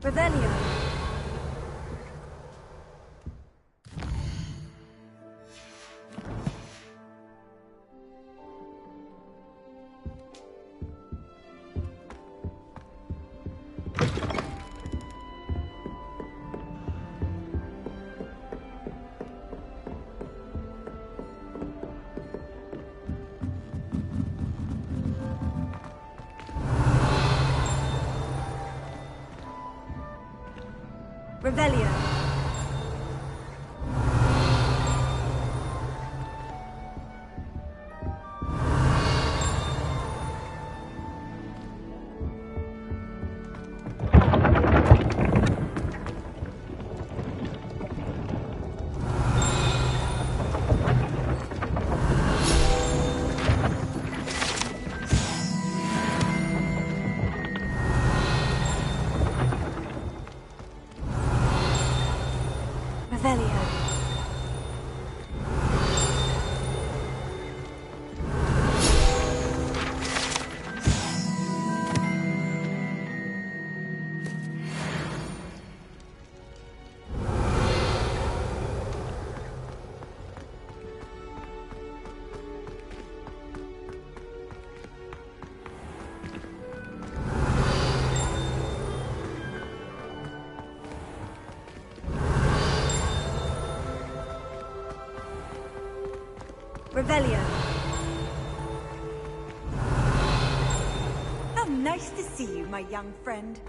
Revelio. Revelio. Revelio. Revelio. How nice to see you, my young friend.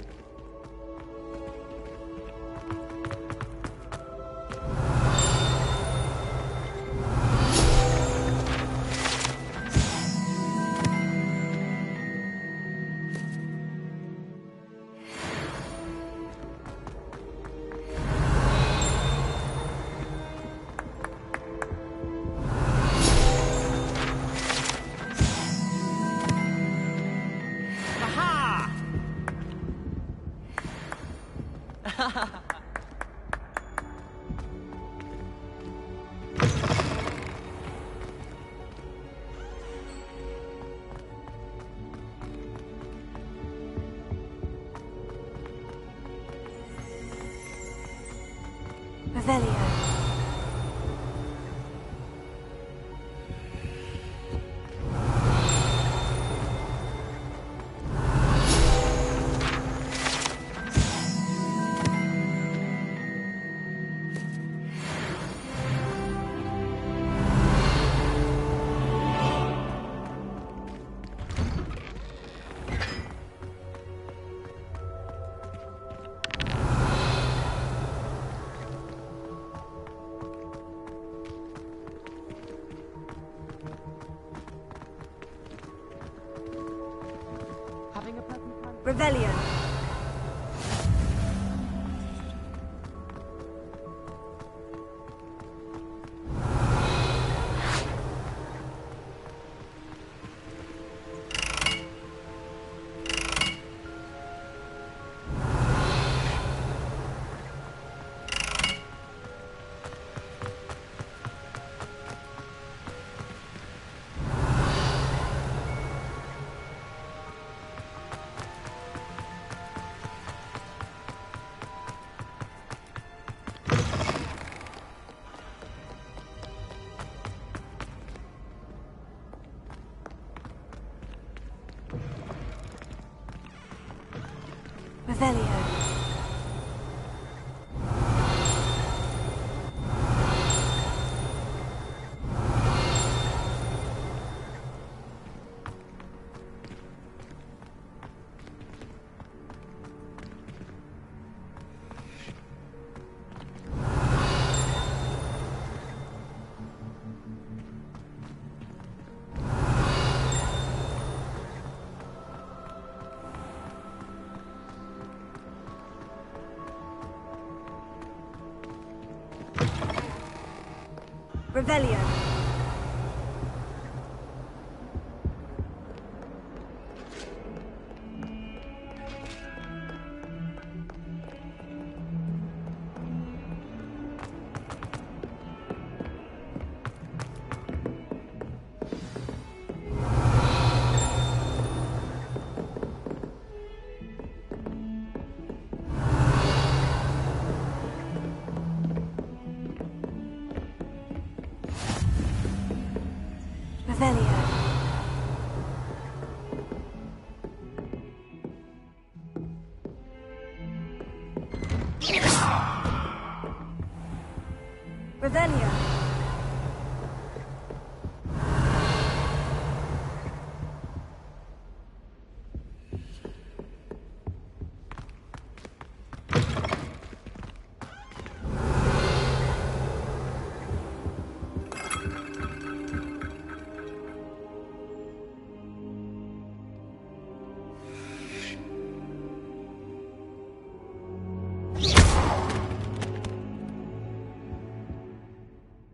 Revelio. Revelio. Revelio. Revelio. Revelio.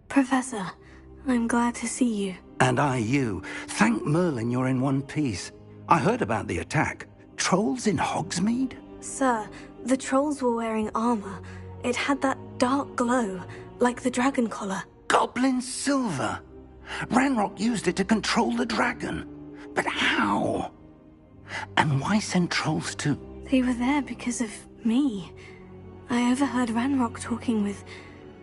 Professor, I'm glad to see you. And I you. Thank Merlin you're in one piece. I heard about the attack. Trolls in Hogsmeade? Sir, the trolls were wearing armor. It had that dark glow, like the dragon collar. Goblin silver. Ranrock used it to control the dragon. But how? And why send trolls to... They were there because of me. I overheard Ranrock talking with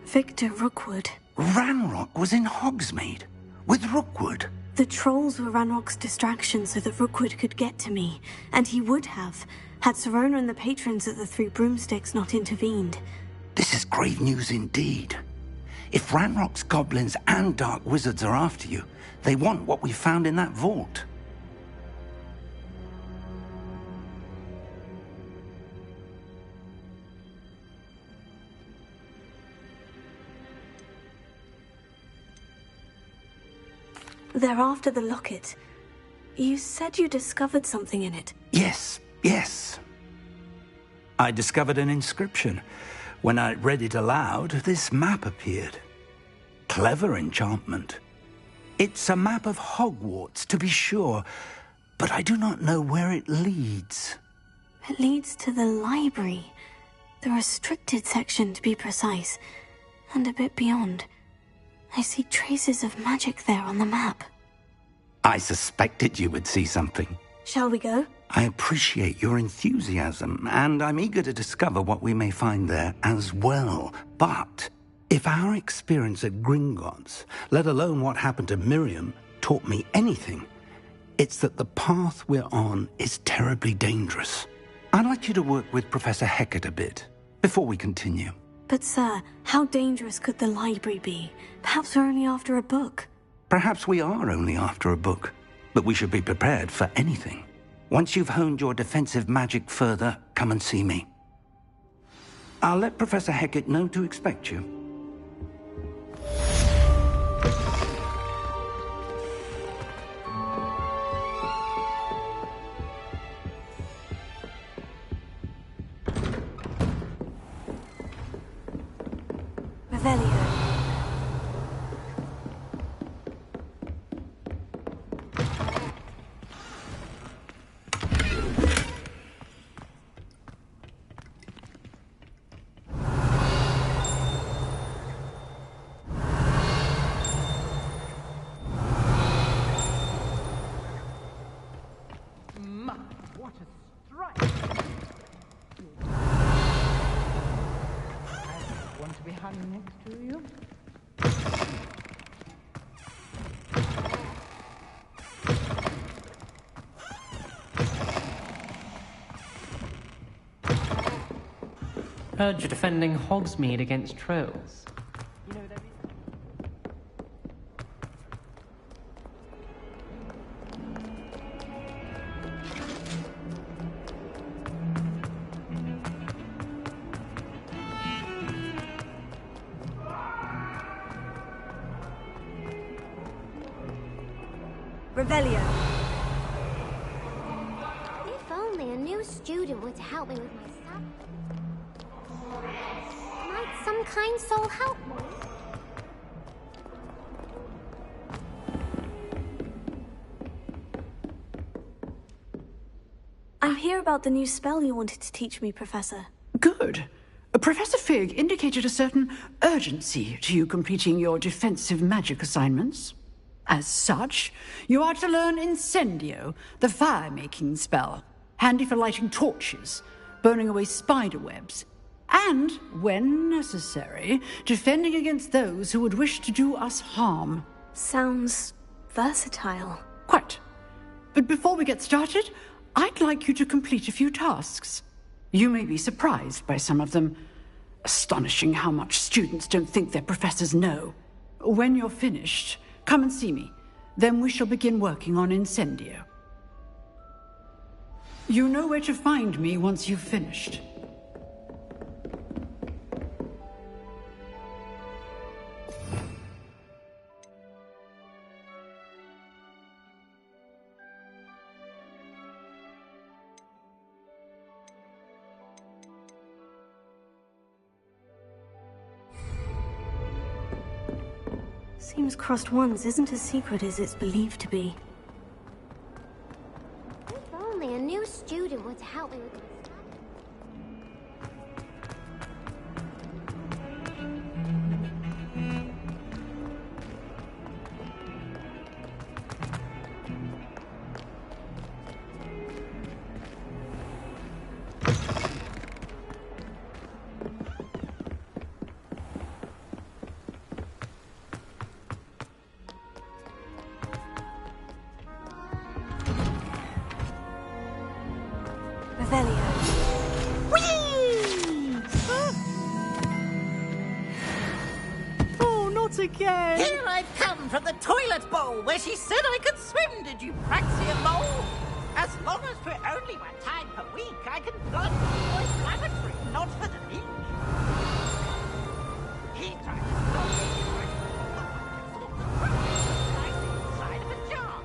Victor Rookwood. Ranrock was in Hogsmeade with Rookwood. The trolls were Ranrock's distraction so that Rookwood could get to me, and he would have, had Serona and the patrons at the Three Broomsticks not intervened. This is grave news indeed. If Ranrock's goblins and dark wizards are after you, they want what we found in that vault. They're after the locket. You said you discovered something in it. Yes. I discovered an inscription. When I read it aloud, this map appeared. Clever enchantment. It's a map of Hogwarts, to be sure, but I do not know where it leads. It leads to the library. The restricted section, to be precise, and a bit beyond. I see traces of magic there on the map. I suspected you would see something. Shall we go? I appreciate your enthusiasm, and I'm eager to discover what we may find there as well. But if our experience at Gringotts, let alone what happened to Miriam, taught me anything, it's that the path we're on is terribly dangerous. I'd like you to work with Professor Hecat a bit before we continue. But sir, how dangerous could the library be? Perhaps we're only after a book. Perhaps we are only after a book, but we should be prepared for anything. Once you've honed your defensive magic further, come and see me. I'll let Professor Hecat know to expect you. Revelio. What a strike! Want to be hung next to you? Heard you're defending Hogsmeade against trolls. Revelio. If only a new student were to help me with my stuff. Might some kind soul help me? I'm here about the new spell you wanted to teach me, Professor. Good. Professor Fig indicated a certain urgency to you completing your defensive magic assignments. As such, you are to learn Incendio, the fire-making spell, handy for lighting torches, burning away spider webs, and, when necessary, defending against those who would wish to do us harm. Sounds versatile. Quite. But before we get started, I'd like you to complete a few tasks. You may be surprised by some of them. Astonishing how much students don't think their professors know. When you're finished, come and see me. Then we shall begin working on Incendio. You know where to find me once you've finished. Seems Crossed Wands isn't as secret as it's believed to be. If only a new student were to help me with this. Again. Here I've come from the toilet bowl where she said I could swim. Did you praxia mole? As long as for only 1 time per week, I can flush the boy's lavatory, not for the beach. He tried to stop me. Inside of a jar.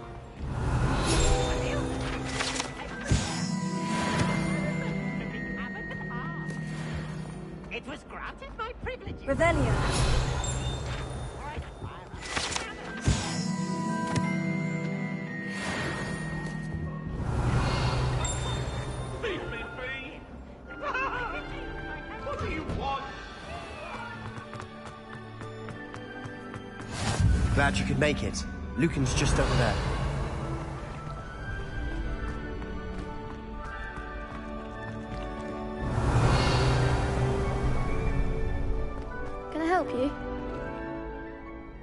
It was granted my privileges. Revelio. Glad you could make it. Lucan's just over there. Can I help you?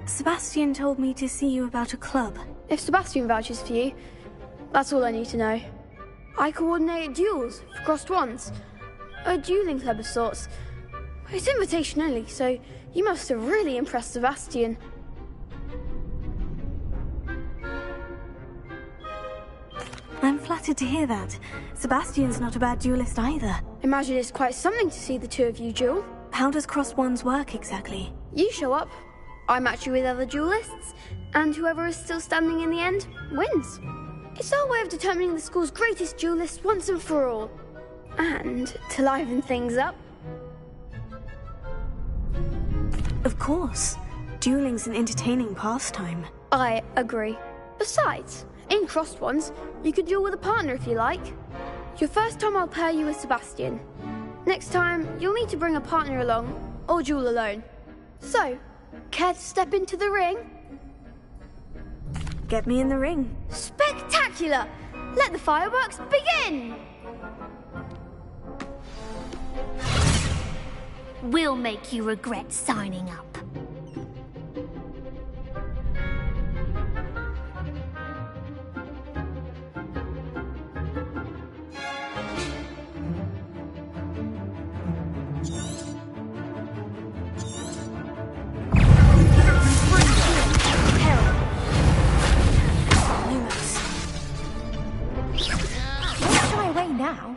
Sebastian told me to see you about a club. If Sebastian vouches for you, that's all I need to know. I coordinate duels for Crossed Wands. A dueling club of sorts. It's invitation only, so you must have really impressed Sebastian. I'm flattered to hear that. Sebastian's not a bad duelist either. Imagine it's quite something to see the two of you duel. How does Crossed Wands work exactly? You show up, I match you with other duelists, and whoever is still standing in the end wins. It's our way of determining the school's greatest duelist once and for all. And to liven things up. Of course. Dueling's an entertaining pastime. I agree. Besides, in Crossed Wands, you could duel with a partner if you like. Your first time I'll pair you with Sebastian. Next time, you'll need to bring a partner along, or duel alone. So, care to step into the ring? Get me in the ring. Spectacular! Let the fireworks begin! We'll make you regret signing up. Now.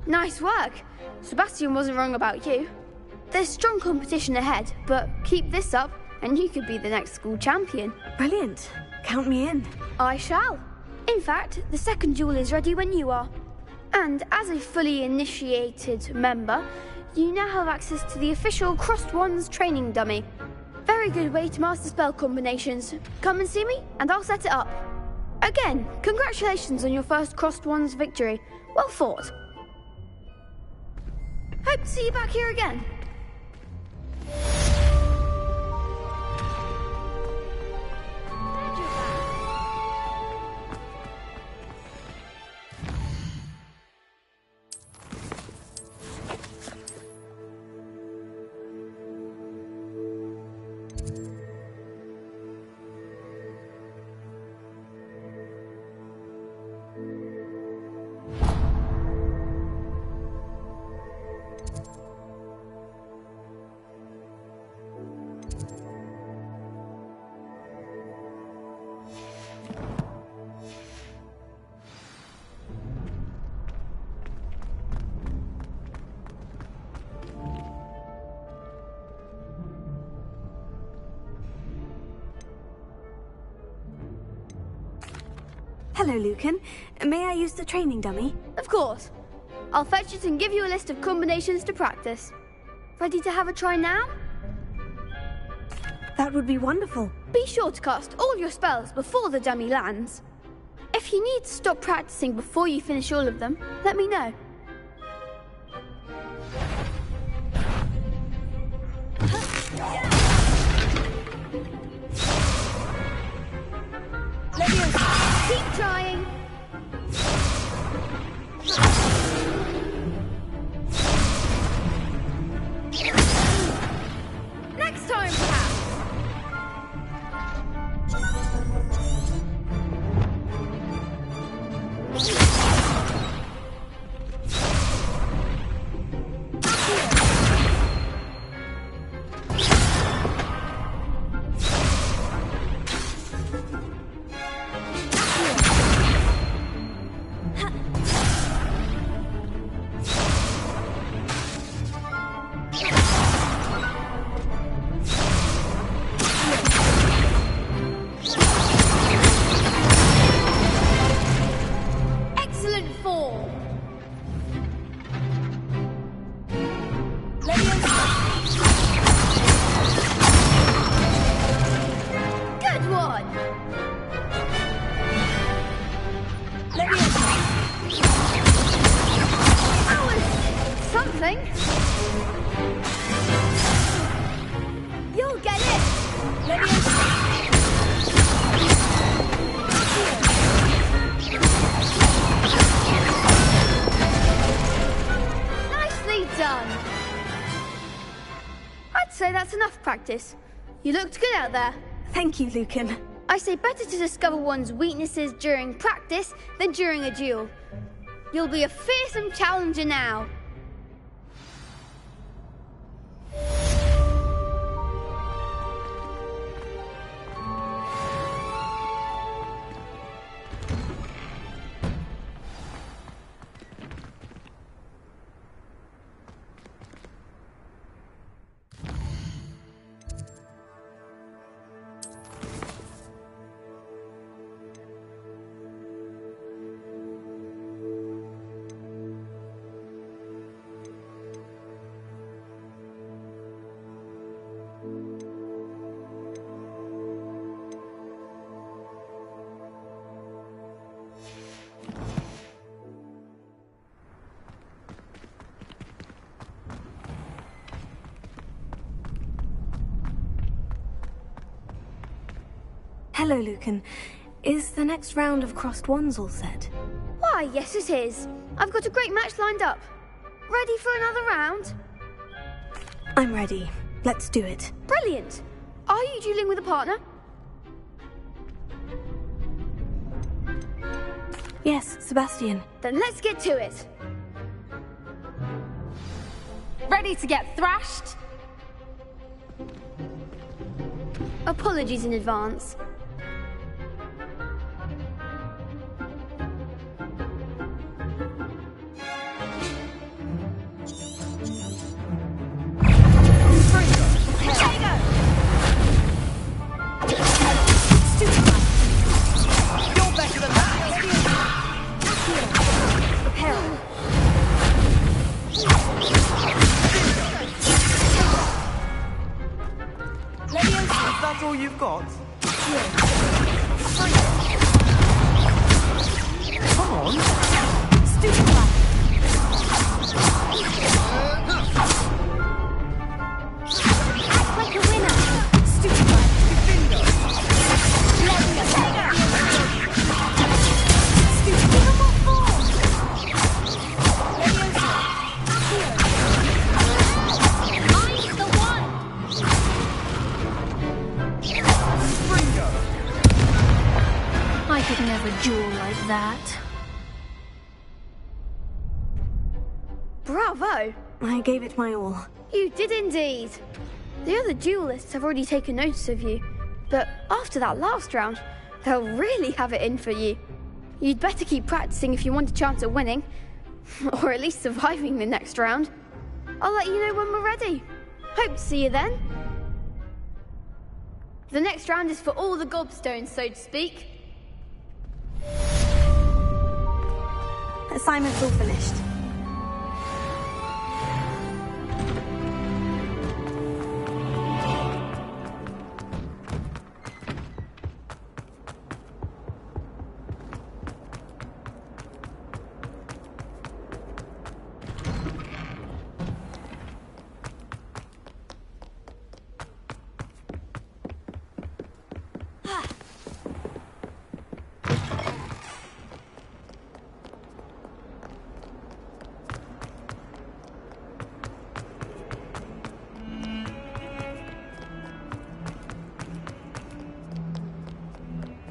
Nice work. Sebastian wasn't wrong about you. There's strong competition ahead, but keep this up and you could be the next school champion. Brilliant. Count me in. I shall. In fact, the second duel is ready when you are. And as a fully initiated member, you now have access to the official Crossed Wands training dummy. Very good way to master spell combinations. Come and see me, and I'll set it up. Again, congratulations on your first Crossed Wands victory. Well fought. Hope to see you back here again. Hello, Lucan. May I use the training dummy? Of course. I'll fetch it and give you a list of combinations to practice. Ready to have a try now? That would be wonderful. Be sure to cast all your spells before the dummy lands. If you need to stop practicing before you finish all of them, let me know. Keep trying. Next time, perhaps. You'll get it! Nicely done! I'd say that's enough practice. You looked good out there. Thank you, Lucan. I say better to discover one's weaknesses during practice than during a duel. You'll be a fearsome challenger now. Hello, Lucan. Is the next round of Crossed Wands all set? Why, yes it is. I've got a great match lined up. Ready for another round? I'm ready. Let's do it. Brilliant. Are you dueling with a partner? Yes, Sebastian. Then let's get to it. Ready to get thrashed? Apologies in advance. You're better than that! that. Bravo! I gave it my all. You did indeed. The other duelists have already taken notice of you, but after that last round, they'll really have it in for you. You'd better keep practicing if you want a chance at winning, or at least surviving the next round. I'll let you know when we're ready. Hope to see you then. The next round is for all the gobstones, so to speak. Assignment's all finished.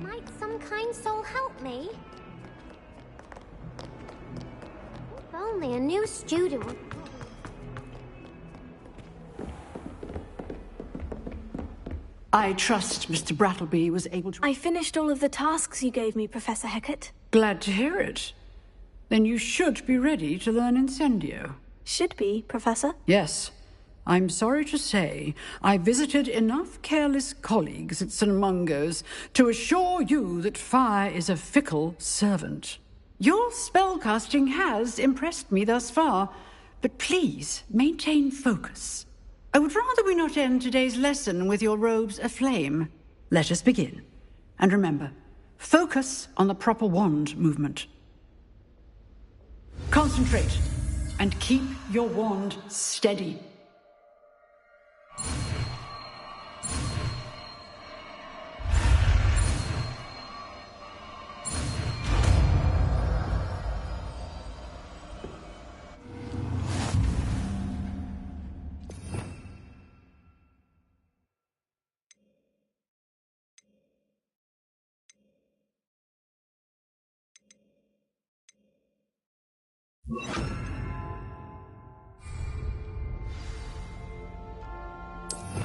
Might some kind soul help me? If only a new student would... I trust Mr. Brattleby was able to... I finished all of the tasks you gave me, Professor Hecat. Glad to hear it. Then you should be ready to learn Incendio. Should be, Professor. Yes. I'm sorry to say, I visited enough careless colleagues at St. Mungo's to assure you that fire is a fickle servant. Your spellcasting has impressed me thus far, but please maintain focus. I would rather we not end today's lesson with your robes aflame. Let us begin. And remember, focus on the proper wand movement. Concentrate, and keep your wand steady.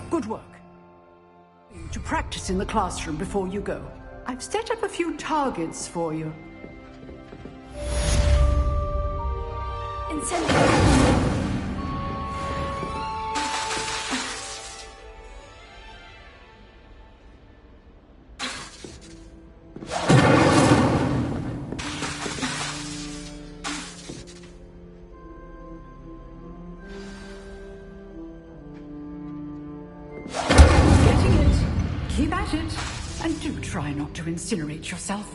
Good work. To practice in the classroom before you go. I've set up a few targets for you. Incendio. Keep at it, and do try not to incinerate yourself.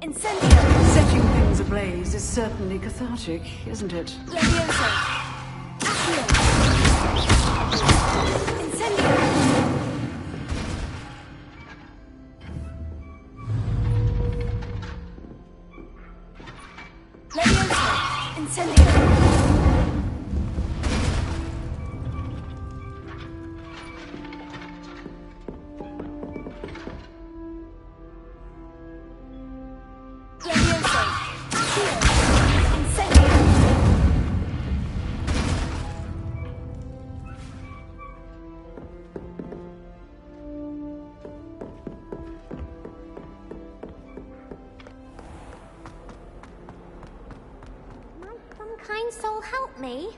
Incendio. Setting things ablaze is certainly cathartic, isn't it? Levioso. Accio. Incendio. Levioso. Incendio. Levioso. Accio. Incendio. Might some kind soul help me?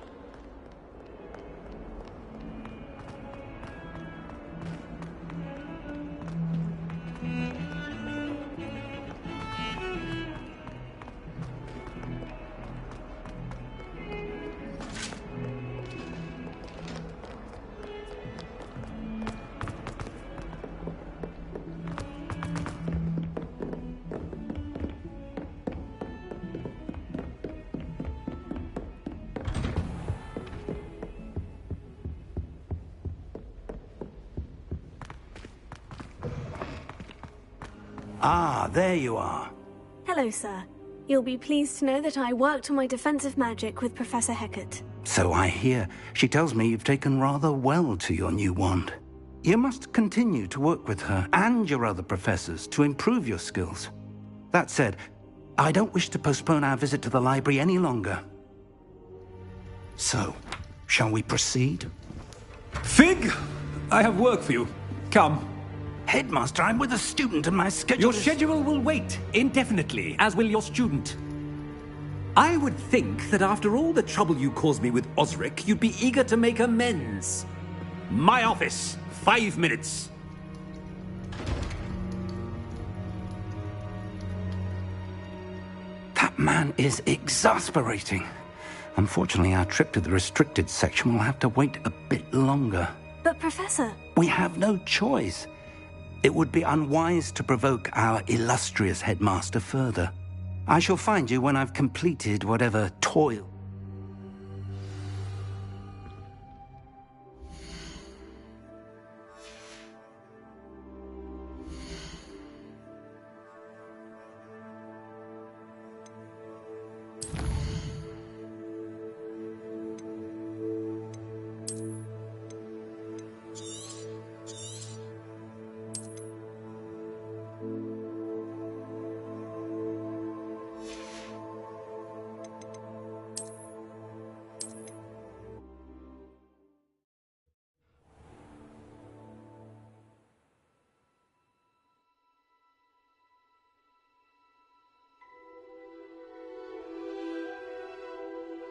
Ah, there you are. Hello, sir. You'll be pleased to know that I worked on my defensive magic with Professor Hecat. So I hear. She tells me you've taken rather well to your new wand. You must continue to work with her and your other professors to improve your skills. That said, I don't wish to postpone our visit to the library any longer. So, shall we proceed? Fig, I have work for you. Come. Headmaster, I'm with a student and my schedule Your schedule will wait indefinitely, as will your student. I would think that after all the trouble you caused me with Osric, you'd be eager to make amends. My office, 5 minutes. That man is exasperating. Unfortunately, our trip to the restricted section will have to wait a bit longer. But, Professor... We have no choice. It would be unwise to provoke our illustrious headmaster further. I shall find you when I've completed whatever toil